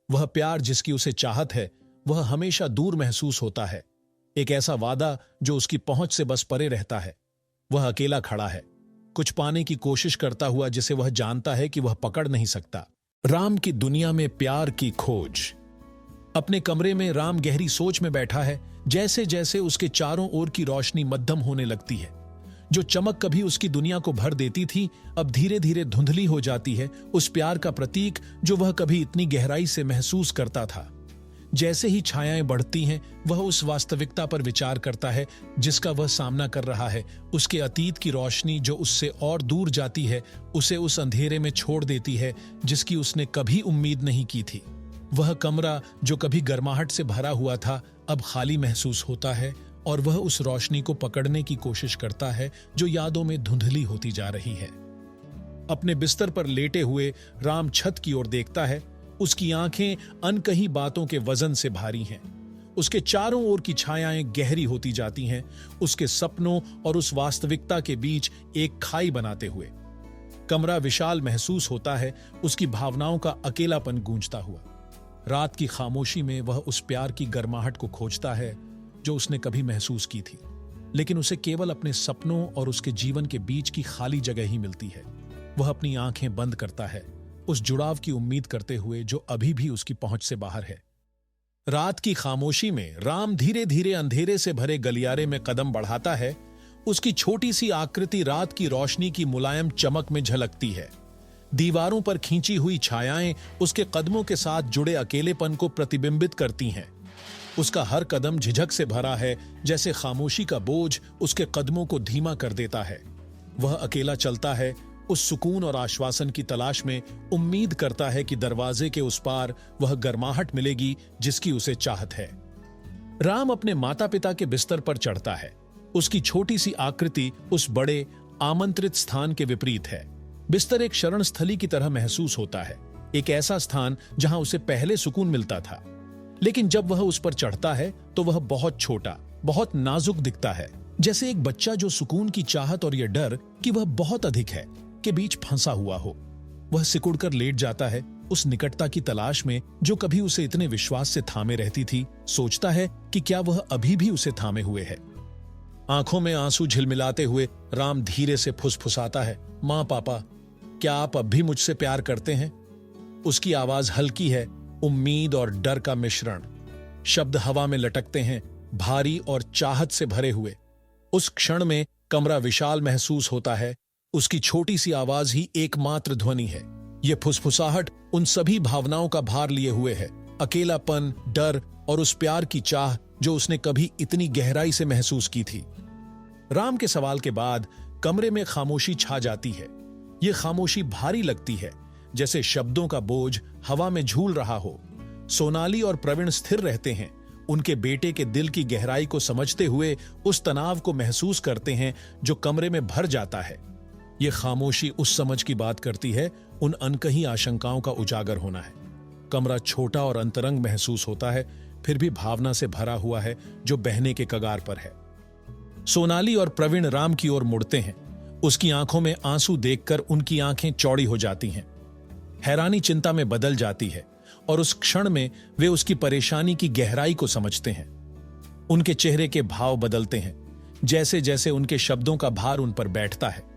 वह प्यार जिसकी उसे चाहत है, वह हमेशा दूर महसूस होता है, एक ऐसा वादा जो उसकी पहुंच से बस परे रहता है। वह अकेला खड़ा है, कुछ पाने की कोशिश करता हुआ जिसे वह जानता है कि वह पकड़ नहीं सकता। राम की दुनिया में प्यार की खोज। अपने कमरे में राम गहरी सोच में बैठा है, जैसे जैसे उसके चारों ओर की रोशनी मध्यम होने लगती है। जो चमक कभी उसकी दुनिया को भर देती थी, अब धीरे धीरे धुंधली हो जाती है, उस प्यार का प्रतीक जो वह कभी इतनी गहराई से महसूस करता था। जैसे ही छायाएं बढ़ती हैं, वह उस वास्तविकता पर विचार करता है जिसका वह सामना कर रहा है। उसके अतीत की रोशनी जो उससे और दूर जाती है, उसे उस अंधेरे में छोड़ देती है जिसकी उसने कभी उम्मीद नहीं की थी। वह कमरा जो कभी गर्माहट से भरा हुआ था, अब खाली महसूस होता है और वह उस रोशनी को पकड़ने की कोशिश करता है जो यादों में धुंधली होती जा रही है। अपने बिस्तर पर लेटे हुए राम छत की ओर देखता है। उसकी आंखें अनकही बातों के वजन से भारी हैं। उसके चारों ओर की छायाएं गहरी होती जाती हैं, उसके सपनों और उस वास्तविकता के बीच एक खाई बनाते हुए। कमरा विशाल महसूस होता है, उसकी भावनाओं का अकेलापन गूंजता हुआ। रात की खामोशी में वह उस प्यार की गर्माहट को खोजता है जो उसने कभी महसूस की थी, लेकिन उसे केवल अपने सपनों और उसके जीवन के बीच की खाली जगह ही मिलती है। वह अपनी आंखें बंद करता है, उस जुड़ाव की उम्मीद करते हुए जो अभी भी उसकी पहुंच से बाहर है। रात की खामोशी में राम धीरे धीरे अंधेरे से भरे गलियारे में कदम बढ़ाता है। उसकी छोटी सी आकृति रात की रोशनी की मुलायम चमक में झलकती है। दीवारों पर खींची हुई छायाएं उसके कदमों के साथ जुड़े अकेलेपन को प्रतिबिंबित करती हैं। उसका हर कदम झिझक से भरा है, जैसे खामोशी का बोझ उसके कदमों को धीमा कर देता है। वह अकेला चलता है, उस सुकून और आश्वासन की तलाश में उम्मीद करता है कि दरवाजे के उस पार वह गर्माहट मिलेगी जिसकी उसे चाहत है। राम अपने माता पिता के बिस्तर पर चढ़ता है। उसकी छोटी सी आकृति उस बड़े आमंत्रित स्थान के विपरीत है। बिस्तर एक शरण स्थली की तरह महसूस होता है, एक ऐसा स्थान जहां उसे पहले सुकून मिलता था। लेकिन जब वह उस पर चढ़ता है तो वह बहुत छोटा, बहुत नाजुक दिखता है, जैसे एक बच्चा जो सुकून की चाहत और यह डर कि वह बहुत अधिक है के बीच फंसा हुआ हो। वह सिकुड़कर लेट जाता है, उस निकटता की तलाश में जो कभी उसे इतने विश्वास से थामे रहती थी। सोचता है कि क्या वह अभी भी उसे थामे हुए है। आंखों में आंसू झिलमिलाते हुए राम धीरे से फुसफुसाता है, मां पापा, क्या आप अब भी मुझसे प्यार करते हैं? उसकी आवाज हल्की है, उम्मीद और डर का मिश्रण। शब्द हवा में लटकते हैं, भारी और चाहत से भरे हुए। उस क्षण में कमरा विशाल महसूस होता है। उसकी छोटी सी आवाज ही एकमात्र ध्वनि है। यह फुसफुसाहट उन सभी भावनाओं का भार लिए हुए है, अकेलापन, डर और उस प्यार की चाह जो उसने कभी इतनी गहराई से महसूस की थी। राम के सवाल के बाद कमरे में खामोशी छा जाती है। यह खामोशी भारी लगती है, जैसे शब्दों का बोझ हवा में झूल रहा हो। सोनाली और प्रवीण स्थिर रहते हैं, उनके बेटे के दिल की गहराई को समझते हुए उस तनाव को महसूस करते हैं जो कमरे में भर जाता है। यह खामोशी उस समझ की बात करती है, उन अनकही आशंकाओं का उजागर होना है। कमरा छोटा और अंतरंग महसूस होता है, फिर भी भावना से भरा हुआ है जो बहने के कगार पर है। सोनाली और प्रवीण राम की ओर मुड़ते हैं। उसकी आंखों में आंसू देखकर उनकी आंखें चौड़ी हो जाती हैं। हैरानी चिंता में बदल जाती है और उस क्षण में वे उसकी परेशानी की गहराई को समझते हैं। उनके चेहरे के भाव बदलते हैं, जैसे जैसे उनके शब्दों का भार उन पर बैठता है।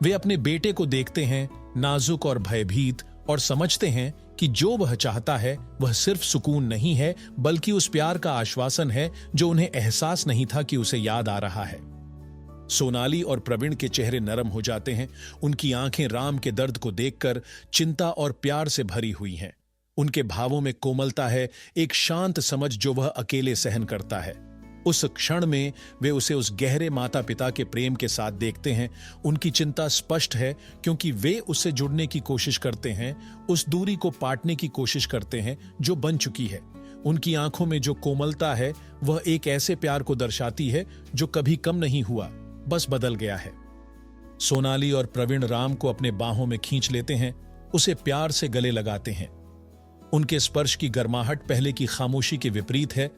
वे अपने बेटे को देखते हैं, नाजुक और भयभीत, और समझते हैं कि जो वह चाहता है वह सिर्फ सुकून नहीं है, बल्कि उस प्यार का आश्वासन है जो उन्हें एहसास नहीं था कि उसे याद आ रहा है। सोनाली और प्रवीण के चेहरे नरम हो जाते हैं। उनकी आंखें राम के दर्द को देखकर चिंता और प्यार से भरी हुई हैं। उनके भावों में कोमलता है, एक शांत समझ जो वह अकेले सहन करता है। उस क्षण में वे उसे उस गहरे माता पिता के प्रेम के साथ देखते हैं। उनकी चिंता स्पष्ट है, क्योंकि वे उससे जुड़ने की कोशिश करते हैं, उस दूरी को पाटने की कोशिश करते हैं जो बन चुकी है। उनकी आंखों में जो कोमलता है वह एक ऐसे प्यार को दर्शाती है जो कभी कम नहीं हुआ, बस बदल गया है। सोनाली और प्रवीण राम को अपने बाहों में खींच लेते हैं, उसे प्यार से गले लगाते हैं। उनके स्पर्श की गर्माहट पहले की खामोशी के विपरीत है।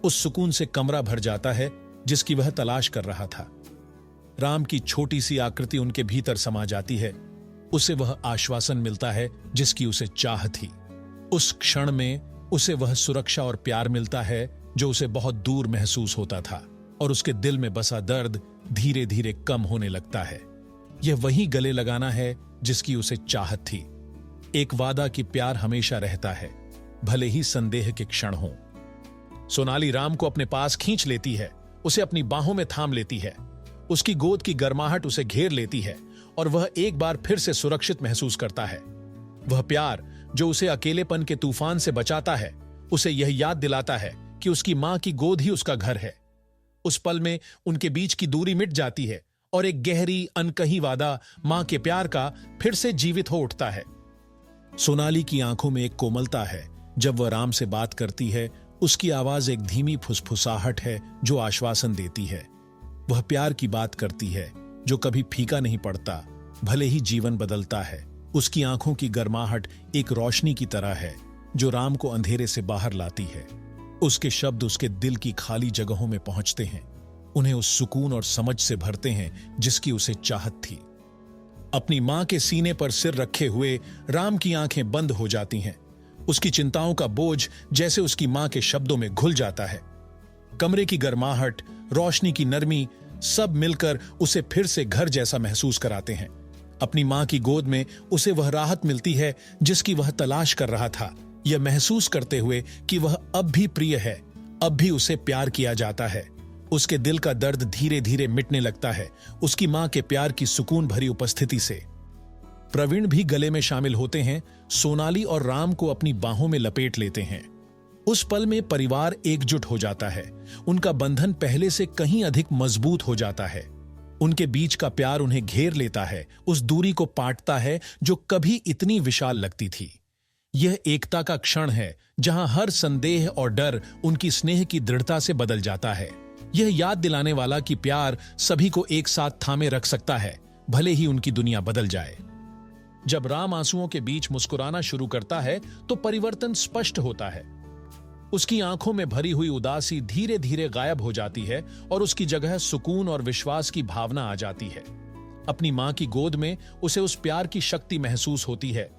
उस सुकून से कमरा भर जाता है जिसकी वह तलाश कर रहा था। राम की छोटी सी आकृति उनके भीतर समा जाती है। उसे वह आश्वासन मिलता है जिसकी उसे चाह थी। उस क्षण में उसे वह सुरक्षा और प्यार मिलता है जो उसे बहुत दूर महसूस होता था, और उसके दिल में बसा दर्द धीरे धीरे कम होने लगता है। यह वही गले लगाना है जिसकी उसे चाहत थी। एक वादा कि प्यार हमेशा रहता है, भले ही संदेह के क्षण हो। सोनाली राम को अपने पास खींच लेती है, उसे अपनी बाहों में थाम लेती है। उसकी गोद की गर्माहट उसे घेर लेती है और वह एक बार फिर से सुरक्षित महसूस करता है। वह प्यार जो उसे अकेलेपन के तूफान से बचाता है, उसे यह याद दिलाता है कि उसकी मां की गोद ही उसका घर है। उस पल में उनके बीच की दूरी मिट जाती है और एक गहरी अनकही वादा मां के प्यार का फिर से जीवित हो उठता है। सोनाली की आंखों में एक कोमलता है। जब वह राम से बात करती है, उसकी आवाज एक धीमी फुसफुसाहट है जो आश्वासन देती है। वह प्यार की बात करती है जो कभी फीका नहीं पड़ता, भले ही जीवन बदलता है। उसकी आंखों की गर्माहट एक रोशनी की तरह है जो राम को अंधेरे से बाहर लाती है। उसके शब्द उसके दिल की खाली जगहों में पहुंचते हैं, उन्हें उस सुकून और समझ से भरते हैं जिसकी उसे चाहत थी। अपनी मां के सीने पर सिर रखे हुए राम की आंखें बंद हो जाती हैं। उसकी चिंताओं का बोझ जैसे उसकी मां के शब्दों में घुल जाता है। कमरे की गर्माहट, रोशनी की नरमी, सब मिलकर उसे फिर से घर जैसा महसूस कराते हैं। अपनी मां की गोद में उसे वह राहत मिलती है जिसकी वह तलाश कर रहा था, यह महसूस करते हुए कि वह अब भी प्रिय है, अब भी उसे प्यार किया जाता है। उसके दिल का दर्द धीरे धीरे मिटने लगता है उसकी मां के प्यार की सुकून भरी उपस्थिति से। प्रवीण भी गले में शामिल होते हैं, सोनाली और राम को अपनी बाहों में लपेट लेते हैं। उस पल में परिवार एकजुट हो जाता है। उनका बंधन पहले से कहीं अधिक मजबूत हो जाता है। उनके बीच का प्यार उन्हें घेर लेता है, उस दूरी को पाटता है जो कभी इतनी विशाल लगती थी। यह एकता का क्षण है जहां हर संदेह और डर उनकी स्नेह की दृढ़ता से बदल जाता है। यह याद दिलाने वाला कि प्यार सभी को एक साथ थामे रख सकता है, भले ही उनकी दुनिया बदल जाए। जब राम आंसुओं के बीच मुस्कुराना शुरू करता है तो परिवर्तन स्पष्ट होता है। उसकी आंखों में भरी हुई उदासी धीरे धीरे गायब हो जाती है और उसकी जगह सुकून और विश्वास की भावना आ जाती है। अपनी मां की गोद में उसे उस प्यार की शक्ति महसूस होती है,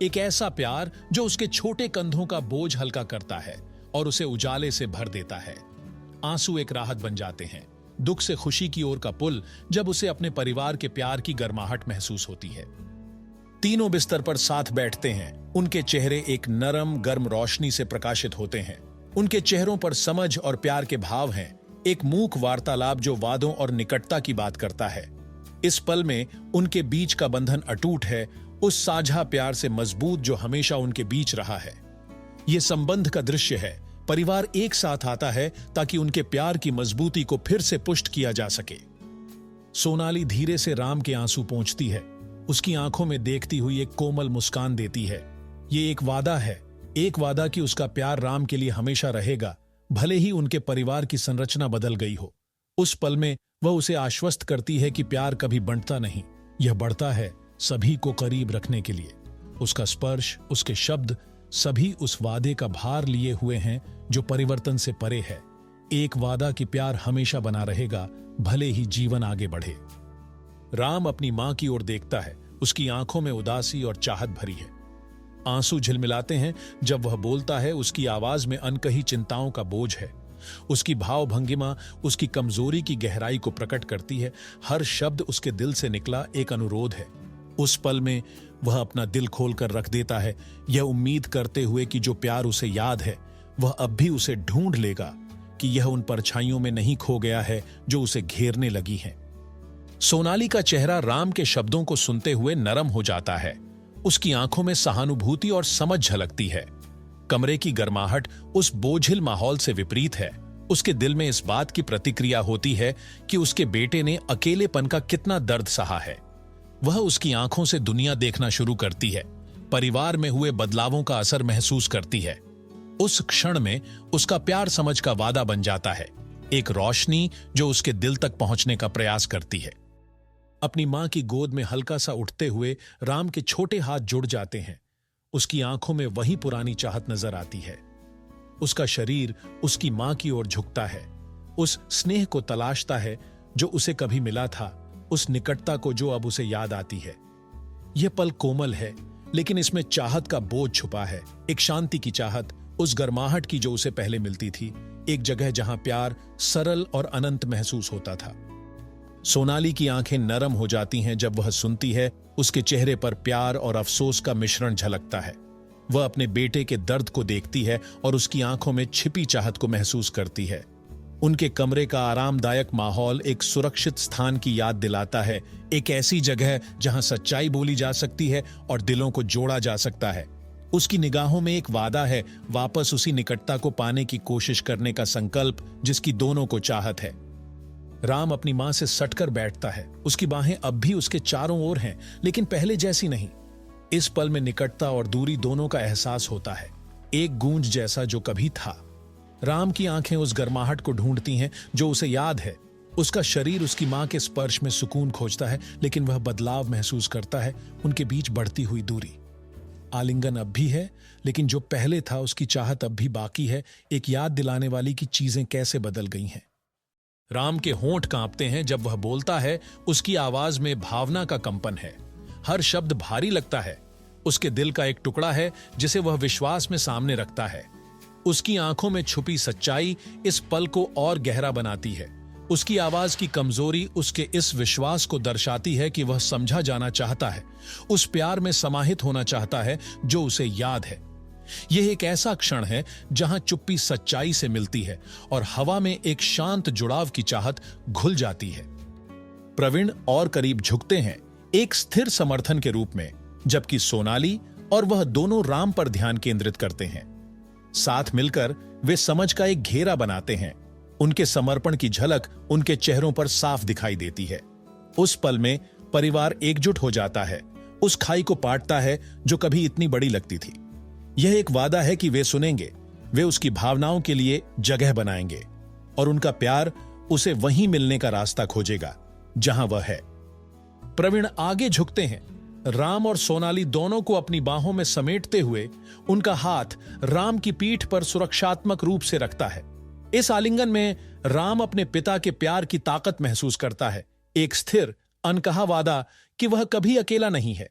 एक ऐसा प्यार जो उसके छोटे कंधों का बोझ हल्का करता है और उसे उजाले से भर देता है। आंसू एक राहत बन जाते हैं, दुख से खुशी की ओर का पुल, जब उसे अपने परिवार के प्यार की गर्माहट महसूस होती है। तीनों बिस्तर पर साथ बैठते हैं, उनके चेहरे एक नरम गर्म रोशनी से प्रकाशित होते हैं। उनके चेहरों पर समझ और प्यार के भाव हैं, एक मूक वार्तालाप जो वादों और निकटता की बात करता है। इस पल में उनके बीच का बंधन अटूट है, उस साझा प्यार से मजबूत जो हमेशा उनके बीच रहा है। यह संबंध का दृश्य है, परिवार एक साथ आता है ताकि उनके प्यार की मजबूती को फिर से पुष्ट किया जा सके। सोनाली धीरे से राम के आंसू पोंछती है, उसकी आंखों में देखती हुई एक कोमल मुस्कान देती है। ये एक वादा है, एक वादा कि उसका प्यार राम के लिए हमेशा रहेगा, भले ही उनके परिवार की संरचना बदल गई हो। उस पल में वह उसे आश्वस्त करती है कि प्यार कभी बंटता नहीं, यह बढ़ता है सभी को करीब रखने के लिए। उसका स्पर्श, उसके शब्द, सभी उस वादे का भार लिए हुए हैं जो परिवर्तन से परे है। एक वादा कि प्यार हमेशा बना रहेगा, भले ही जीवन आगे बढ़े। राम अपनी मां की ओर देखता है, उसकी आंखों में उदासी और चाहत भरी है। आंसू झिलमिलाते हैं जब वह बोलता है, उसकी आवाज में अनकही चिंताओं का बोझ है। उसकी भाव भंगिमा उसकी कमजोरी की गहराई को प्रकट करती है, हर शब्द उसके दिल से निकला एक अनुरोध है। उस पल में वह अपना दिल खोलकर रख देता है, यह उम्मीद करते हुए कि जो प्यार उसे याद है वह अब भी उसे ढूंढ लेगा, कि यह उन परछाइयों में नहीं खो गया है जो उसे घेरने लगी हैं। सोनाली का चेहरा राम के शब्दों को सुनते हुए नरम हो जाता है, उसकी आंखों में सहानुभूति और समझ झलकती है। कमरे की गर्माहट उस बोझिल माहौल से विपरीत है। उसके दिल में इस बात की प्रतिक्रिया होती है कि उसके बेटे ने अकेलेपन का कितना दर्द सहा है। वह उसकी आंखों से दुनिया देखना शुरू करती है, परिवार में हुए बदलावों का असर महसूस करती है। उस क्षण में उसका प्यार समझ का वादा बन जाता है, एक रोशनी जो उसके दिल तक पहुंचने का प्रयास करती है। अपनी मां की गोद में हल्का सा उठते हुए राम के छोटे हाथ जुड़ जाते हैं। उसकी आंखों में वही पुरानी चाहत नजर आती है। उसका शरीर उसकी मां की ओर झुकता है, उस स्नेह को तलाशता है जो उसे कभी मिला था, उस निकटता को जो अब उसे याद आती है। यह पल कोमल है, लेकिन इसमें चाहत का बोझ छुपा है, एक शांति की चाहत, उस गर्माहट की जो उसे पहले मिलती थी, एक जगह जहां प्यार सरल और अनंत महसूस होता था। सोनाली की आंखें नरम हो जाती हैं जब वह सुनती है, उसके चेहरे पर प्यार और अफसोस का मिश्रण झलकता है। वह अपने बेटे के दर्द को देखती है और उसकी आंखों में छिपी चाहत को महसूस करती है। उनके कमरे का आरामदायक माहौल एक सुरक्षित स्थान की याद दिलाता है, एक ऐसी जगह जहां सच्चाई बोली जा सकती है और दिलों को जोड़ा जा सकता है। उसकी निगाहों में एक वादा है, वापस उसी निकटता को पाने की कोशिश करने का संकल्प जिसकी दोनों को चाहत है। राम अपनी मां से सटकर बैठता है, उसकी बाहें अब भी उसके चारों ओर हैं, लेकिन पहले जैसी नहीं। इस पल में निकटता और दूरी दोनों का एहसास होता है, एक गूंज जैसा जो कभी था। राम की आंखें उस गर्माहट को ढूंढती हैं जो उसे याद है। उसका शरीर उसकी मां के स्पर्श में सुकून खोजता है, लेकिन वह बदलाव महसूस करता है, उनके बीच बढ़ती हुई दूरी। आलिंगन अब भी है, लेकिन जो पहले था उसकी चाहत अब भी बाकी है, एक याद दिलाने वाली कि चीजें कैसे बदल गई हैं। राम के होंठ कांपते हैं जब वह बोलता है, उसकी आवाज में भावना का कंपन है, हर शब्द भारी लगता है। उसके दिल का एक टुकड़ा है जिसे वह विश्वास में सामने रखता है। उसकी आंखों में छुपी सच्चाई इस पल को और गहरा बनाती है। उसकी आवाज की कमजोरी उसके इस विश्वास को दर्शाती है कि वह समझा जाना चाहता है, उस प्यार में समाहित होना चाहता है जो उसे याद है। यह एक ऐसा क्षण है जहां चुप्पी सच्चाई से मिलती है और हवा में एक शांत जुड़ाव की चाहत घुल जाती है। प्रवीण और करीब झुकते हैं, एक स्थिर समर्थन के रूप में, जबकि सोनाली और वह दोनों राम पर ध्यान केंद्रित करते हैं। साथ मिलकर वे समझ का एक घेरा बनाते हैं। उनके समर्पण की झलक उनके चेहरों पर साफ दिखाई देती है। उस पल में परिवार एकजुट हो जाता है, उस खाई को पाटता है जो कभी इतनी बड़ी लगती थी। यह एक वादा है कि वे सुनेंगे, वे उसकी भावनाओं के लिए जगह बनाएंगे और उनका प्यार उसे वहीं मिलने का रास्ता खोजेगा जहां वह है। प्रवीण आगे झुकते हैं, राम और सोनाली दोनों को अपनी बाहों में समेटते हुए उनका हाथ राम की पीठ पर सुरक्षात्मक रूप से रखता है। इस आलिंगन में राम अपने पिता के प्यार की ताकत महसूस करता है, एक स्थिर अनकहा वादा कि वह कभी अकेला नहीं है।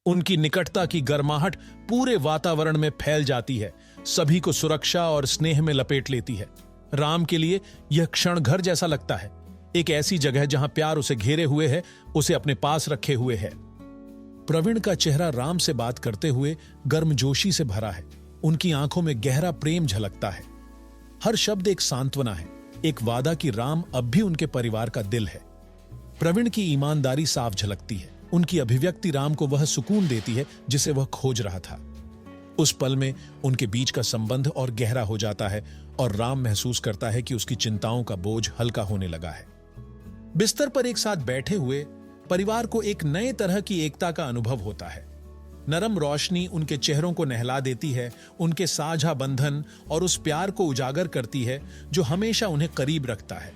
उनकी निकटता की गर्माहट पूरे वातावरण में फैल जाती है, सभी को सुरक्षा और स्नेह में लपेट लेती है। राम के लिए यह क्षण घर जैसा लगता है, एक ऐसी जगह जहां प्यार उसे घेरे हुए है, उसे अपने पास रखे हुए है। प्रवीण का चेहरा राम से बात करते हुए गर्मजोशी से भरा है, उनकी आंखों में गहरा प्रेम झलकता है। हर शब्द एक सांत्वना है, एक वादा कि राम अब भी उनके परिवार का दिल है। प्रवीण की ईमानदारी साफ झलकती है, उनकी अभिव्यक्ति राम को वह सुकून देती है जिसे वह खोज रहा था। उस पल में उनके बीच का संबंध और गहरा हो जाता है और राम महसूस करता है कि उसकी चिंताओं का बोझ हल्का होने लगा है। बिस्तर पर एक साथ बैठे हुए परिवार को एक नए तरह की एकता का अनुभव होता है। नरम रोशनी उनके चेहरों को नहला देती है, उनके साझा बंधन और उस प्यार को उजागर करती है जो हमेशा उन्हें करीब रखता है।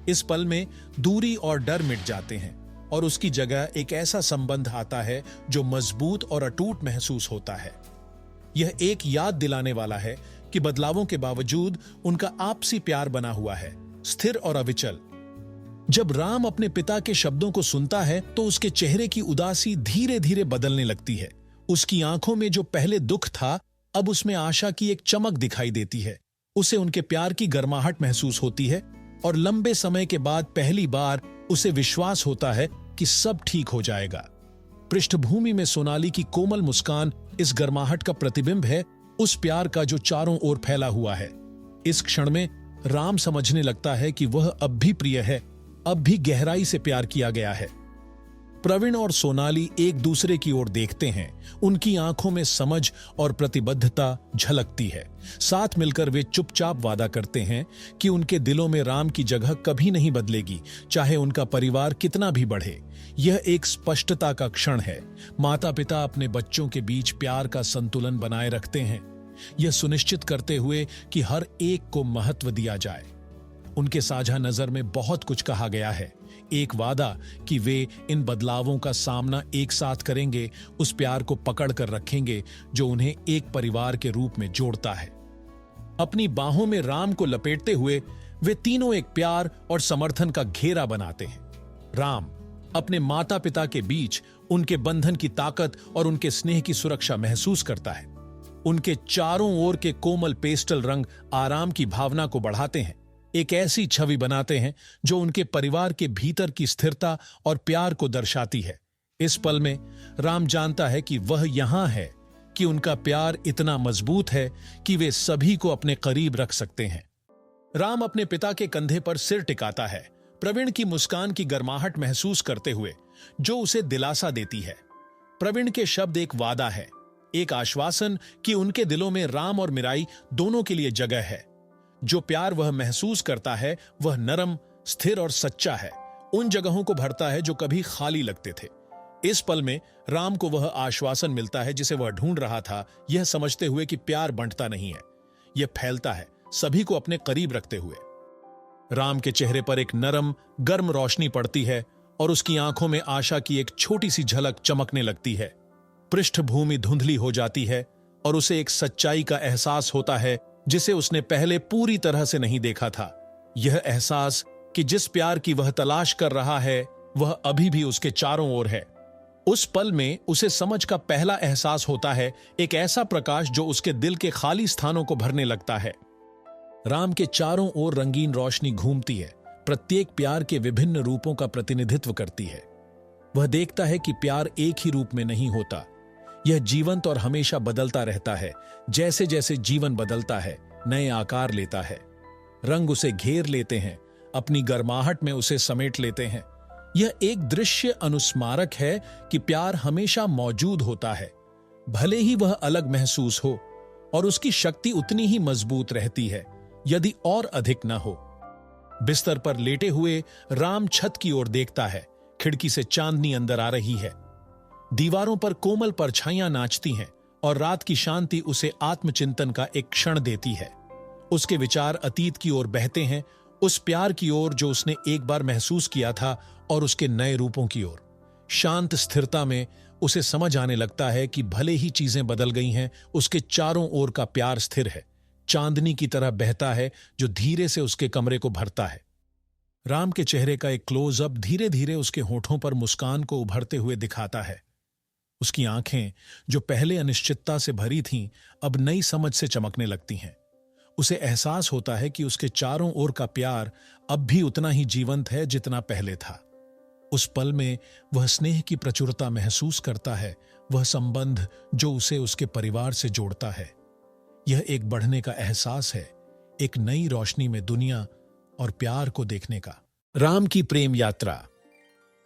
इस पल में दूरी और डर मिट जाते हैं और उसकी जगह एक ऐसा संबंध आता है जो मजबूत और अटूट महसूस होता है। यह एक याद दिलाने वाला है कि बदलावों के बावजूद उनका आपसी प्यार बना हुआ है, स्थिर और अविचल। जब राम अपने पिता के शब्दों को सुनता है तो उसके चेहरे की उदासी धीरे धीरे बदलने लगती है। उसकी आंखों में जो पहले दुख था, अब उसमें आशा की एक चमक दिखाई देती है। उसे उनके प्यार की गर्माहट महसूस होती है और लंबे समय के बाद पहली बार उसे विश्वास होता है कि सब ठीक हो जाएगा। पृष्ठभूमि में सोनाली की कोमल मुस्कान इस गर्माहट का प्रतिबिंब है, उस प्यार का जो चारों ओर फैला हुआ है। इस क्षण में राम समझने लगता है कि वह अब भी प्रिय है, अब भी गहराई से प्यार किया गया है। प्रवीण और सोनाली एक दूसरे की ओर देखते हैं, उनकी आंखों में समझ और प्रतिबद्धता झलकती है। साथ मिलकर वे चुपचाप वादा करते हैं कि उनके दिलों में राम की जगह कभी नहीं बदलेगी, चाहे उनका परिवार कितना भी बढ़े। यह एक स्पष्टता का क्षण है। माता पिता अपने बच्चों के बीच प्यार का संतुलन बनाए रखते हैं, यह सुनिश्चित करते हुए कि हर एक को महत्व दिया जाए। उनके साझा नजर में बहुत कुछ कहा गया है, एक वादा कि वे इन बदलावों का सामना एक साथ करेंगे, उस प्यार को पकड़ कर रखेंगे जो उन्हें एक परिवार के रूप में जोड़ता है। अपनी बाहों में राम को लपेटते हुए वे तीनों एक प्यार और समर्थन का घेरा बनाते हैं। राम अपने माता पिता के बीच उनके बंधन की ताकत और उनके स्नेह की सुरक्षा महसूस करता है। उनके चारों ओर के कोमल पेस्टल रंग आराम की भावना को बढ़ाते हैं, एक ऐसी छवि बनाते हैं जो उनके परिवार के भीतर की स्थिरता और प्यार को दर्शाती है। इस पल में राम जानता है कि वह यहां है, कि उनका प्यार इतना मजबूत है कि वे सभी को अपने करीब रख सकते हैं। राम अपने पिता के कंधे पर सिर टिकाता है, प्रवीण की मुस्कान की गर्माहट महसूस करते हुए, जो उसे दिलासा देती है। प्रवीण के शब्द एक वादा है, एक आश्वासन कि उनके दिलों में राम और मीराई दोनों के लिए जगह है। जो प्यार वह महसूस करता है वह नरम, स्थिर और सच्चा है, उन जगहों को भरता है जो कभी खाली लगते थे। इस पल में राम को वह आश्वासन मिलता है जिसे वह ढूंढ रहा था, यह समझते हुए कि प्यार बंटता नहीं है, यह फैलता है, सभी को अपने करीब रखते हुए। राम के चेहरे पर एक नरम, गर्म रोशनी पड़ती है और उसकी आंखों में आशा की एक छोटी सी झलक चमकने लगती है। पृष्ठभूमि धुंधली हो जाती है और उसे एक सच्चाई का एहसास होता है जिसे उसने पहले पूरी तरह से नहीं देखा था। यह एहसास कि जिस प्यार की वह तलाश कर रहा है वह अभी भी उसके चारों ओर है। उस पल में उसे समझ का पहला एहसास होता है, एक ऐसा प्रकाश जो उसके दिल के खाली स्थानों को भरने लगता है। राम के चारों ओर रंगीन रोशनी घूमती है, प्रत्येक प्यार के विभिन्न रूपों का प्रतिनिधित्व करती है। वह देखता है कि प्यार एक ही रूप में नहीं होता, यह जीवंत और हमेशा बदलता रहता है। जैसे जैसे जीवन बदलता है, नए आकार लेता है। रंग उसे घेर लेते हैं, अपनी गर्माहट में उसे समेट लेते हैं। यह एक दृश्य अनुस्मारक है कि प्यार हमेशा मौजूद होता है, भले ही वह अलग महसूस हो, और उसकी शक्ति उतनी ही मजबूत रहती है यदि और अधिक न हो। बिस्तर पर लेटे हुए राम छत की ओर देखता है। खिड़की से चांदनी अंदर आ रही है। दीवारों पर कोमल परछाइयां नाचती हैं और रात की शांति उसे आत्मचिंतन का एक क्षण देती है। उसके विचार अतीत की ओर बहते हैं, उस प्यार की ओर जो उसने एक बार महसूस किया था और उसके नए रूपों की ओर। शांत स्थिरता में उसे समझ आने लगता है कि भले ही चीजें बदल गई हैं, उसके चारों ओर का प्यार स्थिर है, चांदनी की तरह बहता है जो धीरे से उसके कमरे को भरता है। राम के चेहरे का एक क्लोजअप धीरे धीरे उसके होठों पर मुस्कान को उभरते हुए दिखाता है। उसकी आंखें जो पहले अनिश्चितता से भरी थीं, अब नई समझ से चमकने लगती हैं। उसे एहसास होता है कि उसके चारों ओर का प्यार अब भी उतना ही जीवंत है जितना पहले था। उस पल में वह स्नेह की प्रचुरता महसूस करता है, वह संबंध जो उसे उसके परिवार से जोड़ता है। यह एक बढ़ने का एहसास है, एक नई रोशनी में दुनिया और प्यार को देखने का। राम की प्रेम यात्रा।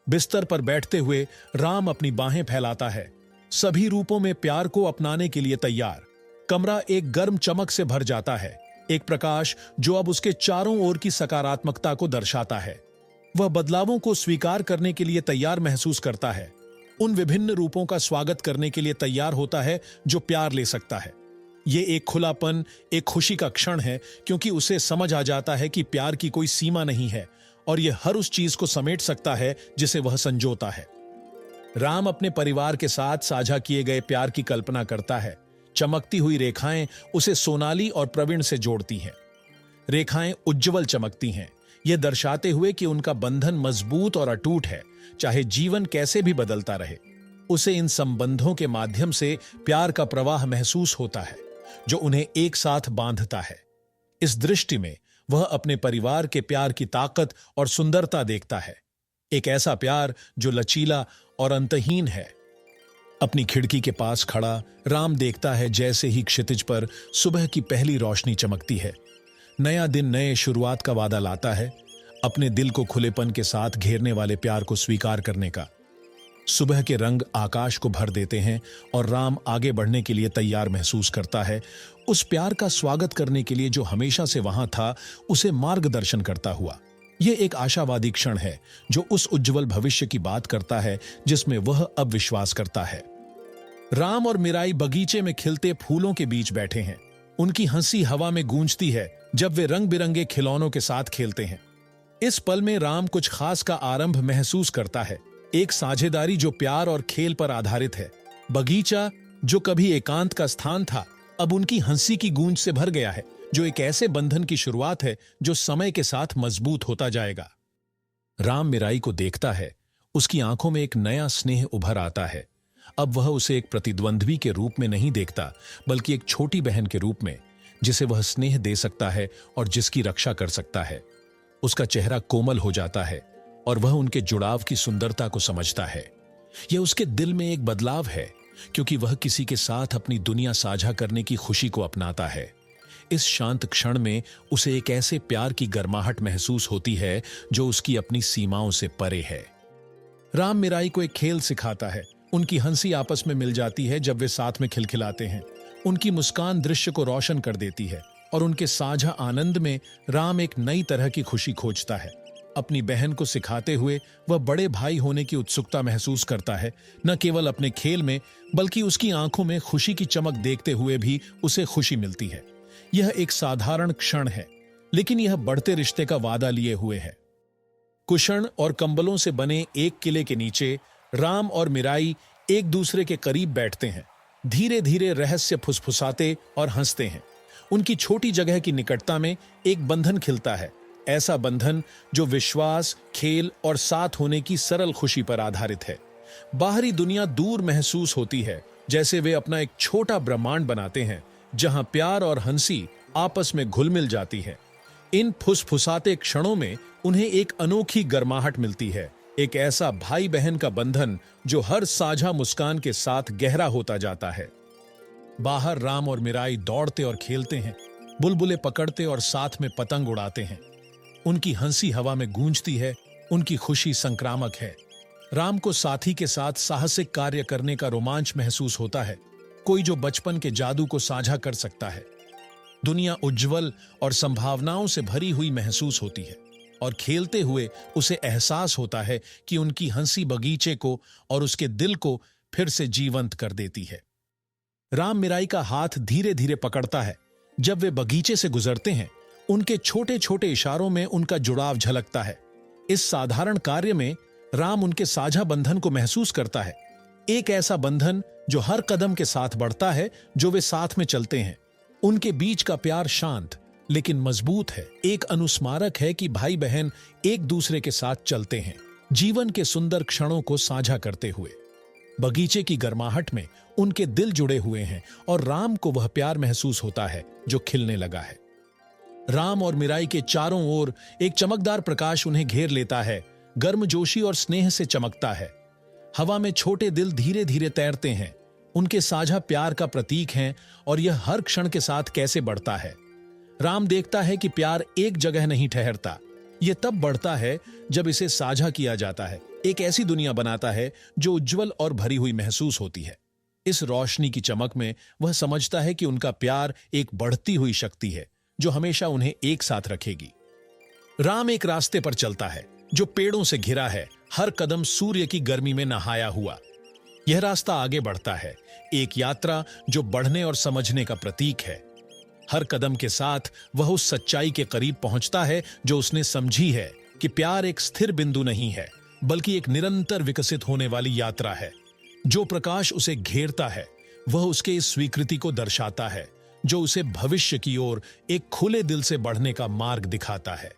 बिस्तर पर बैठते हुए राम अपनी बाहें फैलाता है, सभी रूपों में प्यार को अपनाने के लिए तैयार। कमरा एक गर्म चमक से भर जाता है, एक प्रकाश जो अब उसके चारों ओर की सकारात्मकता को दर्शाता है। वह बदलावों को स्वीकार करने के लिए तैयार महसूस करता है, उन विभिन्न रूपों का स्वागत करने के लिए तैयार होता है जो प्यार ले सकता है। यह एक खुलापन, एक खुशी का क्षण है, क्योंकि उसे समझ आ जाता है कि प्यार की कोई सीमा नहीं है और यह हर उस चीज को समेट सकता है जिसे वह संजोता है। राम अपने परिवार के साथ साझा किए गए प्यार की कल्पना करता है। चमकती हुई रेखाएं उसे सोनाली और प्रवीण से जोड़ती हैं। रेखाएं उज्जवल चमकती हैं, यह दर्शाते हुए कि उनका बंधन मजबूत और अटूट है, चाहे जीवन कैसे भी बदलता रहे। उसे इन संबंधों के माध्यम से प्यार का प्रवाह महसूस होता है जो उन्हें एक साथ बांधता है। इस दृष्टि में वह अपने परिवार के प्यार की ताकत और सुंदरता देखता है, एक ऐसा प्यार जो लचीला और अंतहीन है। अपनी खिड़की के पास खड़ा राम देखता है जैसे ही क्षितिज पर सुबह की पहली रोशनी चमकती है। नया दिन नए शुरुआत का वादा लाता है, अपने दिल को खुलेपन के साथ घेरने वाले प्यार को स्वीकार करने का। सुबह के रंग आकाश को भर देते हैं और राम आगे बढ़ने के लिए तैयार महसूस करता है, उस प्यार का स्वागत करने के लिए जो हमेशा से वहां था, उसे मार्गदर्शन करता हुआ। यह एक आशावादी क्षण है जो उस उज्जवल भविष्य की बात करता है जिसमें वह अब विश्वास करता है। राम और मीराई बगीचे में खिलते फूलों के बीच बैठे हैं। उनकी हंसी हवा में गूंजती है जब वे रंग बिरंगे खिलौनों के साथ खेलते हैं। इस पल में राम कुछ खास का आरंभ महसूस करता है, एक साझेदारी जो प्यार और खेल पर आधारित है। बगीचा जो कभी एकांत का स्थान था, अब उनकी हंसी की गूंज से भर गया है, जो एक ऐसे बंधन की शुरुआत है जो समय के साथ मजबूत होता जाएगा। राम मीराई को देखता है, उसकी आंखों में एक नया स्नेह उभर आता है। अब वह उसे एक प्रतिद्वंद्वी के रूप में नहीं देखता, बल्कि एक छोटी बहन के रूप में, जिसे वह स्नेह दे सकता है और जिसकी रक्षा कर सकता है। उसका चेहरा कोमल हो जाता है और वह उनके जुड़ाव की सुंदरता को समझता है। यह उसके दिल में एक बदलाव है, क्योंकि वह किसी के साथ अपनी दुनिया साझा करने की खुशी को अपनाता है। इस शांत क्षण में उसे एक ऐसे प्यार की गर्माहट महसूस होती है जो उसकी अपनी सीमाओं से परे है। राम मीराई को एक खेल सिखाता है। उनकी हंसी आपस में मिल जाती है जब वे साथ में खिलखिलाते हैं। उनकी मुस्कान दृश्य को रोशन कर देती है और उनके साझा आनंद में राम एक नई तरह की खुशी खोजता है। अपनी बहन को सिखाते हुए वह बड़े भाई होने की उत्सुकता महसूस करता है, न केवल अपने खेल में बल्कि उसकी आंखों में खुशी की चमक देखते हुए भी उसे खुशी मिलती है। यह एक साधारण क्षण है, लेकिन यह बढ़ते रिश्ते का वादा लिए हुए है। कुशन और कंबलों से बने एक किले के नीचे राम और मीराई एक दूसरे के करीब बैठते हैं, धीरे धीरे रहस्य फुसफुसाते और हंसते हैं। उनकी छोटी जगह की निकटता में एक बंधन खिलता है, ऐसा बंधन जो विश्वास, खेल और साथ होने की सरल खुशी पर आधारित है। बाहरी दुनिया दूर महसूस होती है, जैसे वे अपना एक छोटा ब्रह्मांड बनाते हैं जहां प्यार और हंसी आपस में घुल मिल जाती है। इन फुसफुसाते क्षणों में उन्हें एक अनोखी गर्माहट मिलती है, एक ऐसा भाई बहन का बंधन जो हर साझा मुस्कान के साथ गहरा होता जाता है। बाहर राम और मीराई दौड़ते और खेलते हैं, बुलबुले पकड़ते और साथ में पतंग उड़ाते हैं। उनकी हंसी हवा में गूंजती है, उनकी खुशी संक्रामक है। राम को साथी के साथ साहसिक कार्य करने का रोमांच महसूस होता है, कोई जो बचपन के जादू को साझा कर सकता है। दुनिया उज्जवल और संभावनाओं से भरी हुई महसूस होती है। और खेलते हुए उसे एहसास होता है कि उनकी हंसी बगीचे को और उसके दिल को फिर से जीवंत कर देती है। राम मीराई का हाथ धीरे धीरे पकड़ता है। जब वे बगीचे से गुजरते हैं, उनके छोटे छोटे इशारों में उनका जुड़ाव झलकता है। इस साधारण कार्य में राम उनके साझा बंधन को महसूस करता है, एक ऐसा बंधन जो हर कदम के साथ बढ़ता है जो वे साथ में चलते हैं। उनके बीच का प्यार शांत लेकिन मजबूत है, एक अनुस्मारक है कि भाई बहन एक दूसरे के साथ चलते हैं, जीवन के सुंदर क्षणों को साझा करते हुए। बगीचे की गर्माहट में उनके दिल जुड़े हुए हैं और राम को वह प्यार महसूस होता है जो खिलने लगा है। राम और मीराई के चारों ओर एक चमकदार प्रकाश उन्हें घेर लेता है, गर्मजोशी और स्नेह से चमकता है। हवा में छोटे दिल धीरे धीरे तैरते हैं, उनके साझा प्यार का प्रतीक हैं और यह हर क्षण के साथ कैसे बढ़ता है। राम देखता है कि प्यार एक जगह नहीं ठहरता, यह तब बढ़ता है जब इसे साझा किया जाता है, एक ऐसी दुनिया बनाता है जो उज्जवल और भरी हुई महसूस होती है। इस रोशनी की चमक में वह समझता है कि उनका प्यार एक बढ़ती हुई शक्ति है जो हमेशा उन्हें एक साथ रखेगी। राम एक रास्ते पर चलता है जो पेड़ों से घिरा है, हर कदम सूर्य की गर्मी में नहाया हुआ। यह रास्ता आगे बढ़ता है, एक यात्रा जो बढ़ने और समझने का प्रतीक है। हर कदम के साथ वह उस सच्चाई के करीब पहुंचता है जो उसने समझी है कि प्यार एक स्थिर बिंदु नहीं है, बल्कि एक निरंतर विकसित होने वाली यात्रा है। जो प्रकाश उसे घेरता है वह उसके इस स्वीकृति को दर्शाता है जो उसे भविष्य की ओर एक खुले दिल से बढ़ने का मार्ग दिखाता है।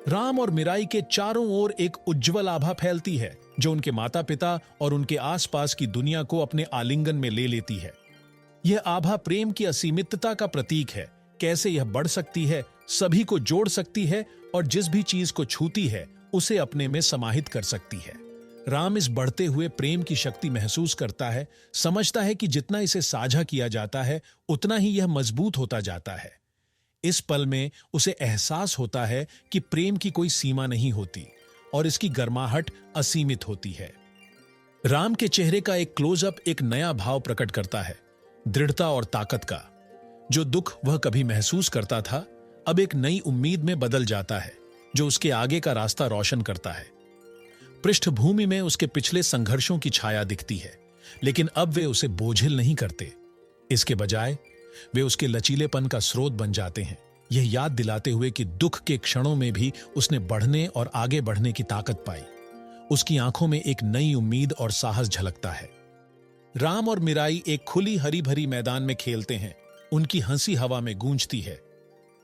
राम और मीराई के चारों ओर एक उज्जवल आभा फैलती है जो उनके माता पिता और उनके आसपास की दुनिया को अपने आलिंगन में ले लेती है। यह आभा प्रेम की असीमितता का प्रतीक है, कैसे यह बढ़ सकती है, सभी को जोड़ सकती है और जिस भी चीज को छूती है उसे अपने में समाहित कर सकती है। राम इस बढ़ते हुए प्रेम की शक्ति महसूस करता है, समझता है कि जितना इसे साझा किया जाता है उतना ही यह मजबूत होता जाता है। इस पल में उसे एहसास होता है कि प्रेम की कोई सीमा नहीं होती और इसकी गर्माहट असीमित होती है। राम के चेहरे का एक क्लोजअप एक नया भाव प्रकट करता है, दृढ़ता और ताकत का। जो दुख वह कभी महसूस करता था अब एक नई उम्मीद में बदल जाता है जो उसके आगे का रास्ता रोशन करता है। पृष्ठभूमि में उसके पिछले संघर्षों की छाया दिखती है, लेकिन अब वे उसे बोझिल नहीं करते। इसके बजाय वे उसके लचीलेपन का स्रोत बन जाते हैं, यह याद दिलाते हुए कि दुख के क्षणों में भी उसने बढ़ने और आगे बढ़ने की ताकत पाई। उसकी आंखों में एक नई उम्मीद और साहस झलकता है। राम और मीराई एक खुली हरी भरी मैदान में खेलते हैं, उनकी हंसी हवा में गूंजती है।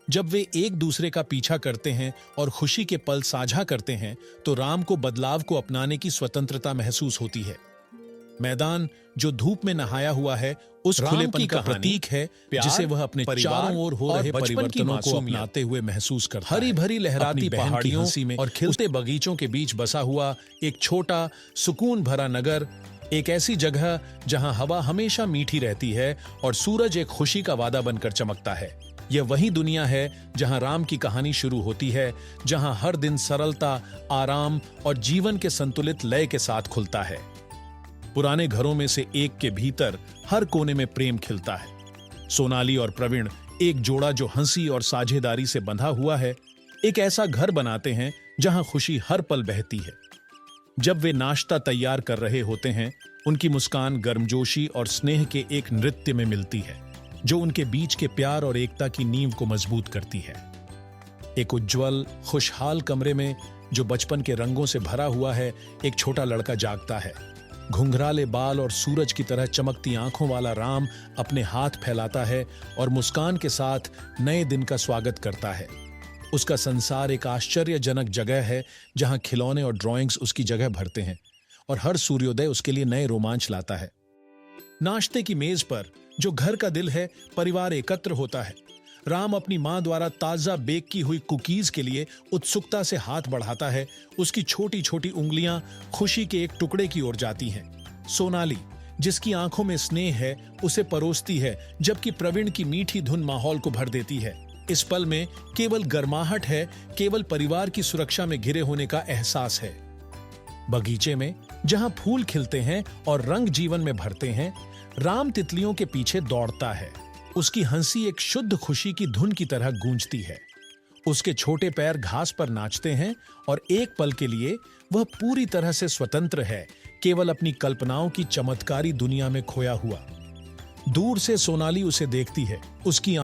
जब वे एक दूसरे का पीछा करते हैं और खुशी के पल साझा करते हैं तो राम को बदलाव को अपनाने की स्वतंत्रता महसूस होती है। मैदान जो धूप में नहाया हुआ है उस खुलेपन का प्रतीक है जिसे वह अपने चारों ओर हो रहे परिवर्तनों को अपनाते हुए महसूस करता है। हरी भरी लहराती पहाड़ियों में और खिलते बगीचों के बीच बसा हुआ एक छोटा सुकून भरा नगर, एक ऐसी जगह जहां हवा हमेशा मीठी रहती है और सूरज एक खुशी का वादा बनकर चमकता है। यह वही दुनिया है जहां राम की कहानी शुरू होती है, जहां हर दिन सरलता, आराम और जीवन के संतुलित लय के साथ खुलता है। पुराने घरों में से एक के भीतर हर कोने में प्रेम खिलता है। सोनाली और प्रवीण एक जोड़ा जो हंसी और साझेदारी से बंधा हुआ है, एक ऐसा घर बनाते हैं जहां खुशी हर पल बहती है। जब वे नाश्ता तैयार कर रहे होते हैं, उनकी मुस्कान गर्मजोशी और स्नेह के एक नृत्य में मिलती है जो उनके बीच के प्यार और एकता की नींव को मजबूत करती है। एक उज्जवल खुशहाल कमरे में जो बचपन के रंगों से भरा हुआ है, एक छोटा लड़का जागता है। घुंघराले बाल और सूरज की तरह चमकती आंखों वाला राम अपने हाथ फैलाता है और मुस्कान के साथ नए दिन का स्वागत करता है। उसका संसार एक आश्चर्यजनक जगह है जहां खिलौने और ड्राइंग्स उसकी जगह भरते हैं और हर सूर्योदय उसके लिए नए रोमांच लाता है। नाश्ते की मेज पर जो घर का दिल है, परिवार एकत्र होता है। राम अपनी मां द्वारा ताजा बेक की हुई कुकीज के लिए उत्सुकता से हाथ बढ़ाता है। उसकी छोटी छोटी उंगलियां खुशी के एक टुकड़े की ओर जाती हैं। सोनाली जिसकी आंखों में स्नेह है उसे परोसती है, जबकि प्रवीण की मीठी धुन माहौल को भर देती है। इस पल में केवल गर्माहट है, केवल परिवार की सुरक्षा में घिरे होने का एहसास है। बगीचे में जहां फूल खिलते हैं और रंग जीवन में भरते हैं, राम तितलियों के पीछे दौड़ता है। उसकी हंसी एक शुद्ध खुशी की धुन की तरह गूंजती है। उसके छोटे पैर घास पर नाचते हैं और एक पल के लिए वह पूरी तरह से स्वतंत्र है, केवल अपनी कल्पनाओं की चमत्कारी दुनिया में खोया हुआ। दूर से सोनाली उसे देखती है। उसकी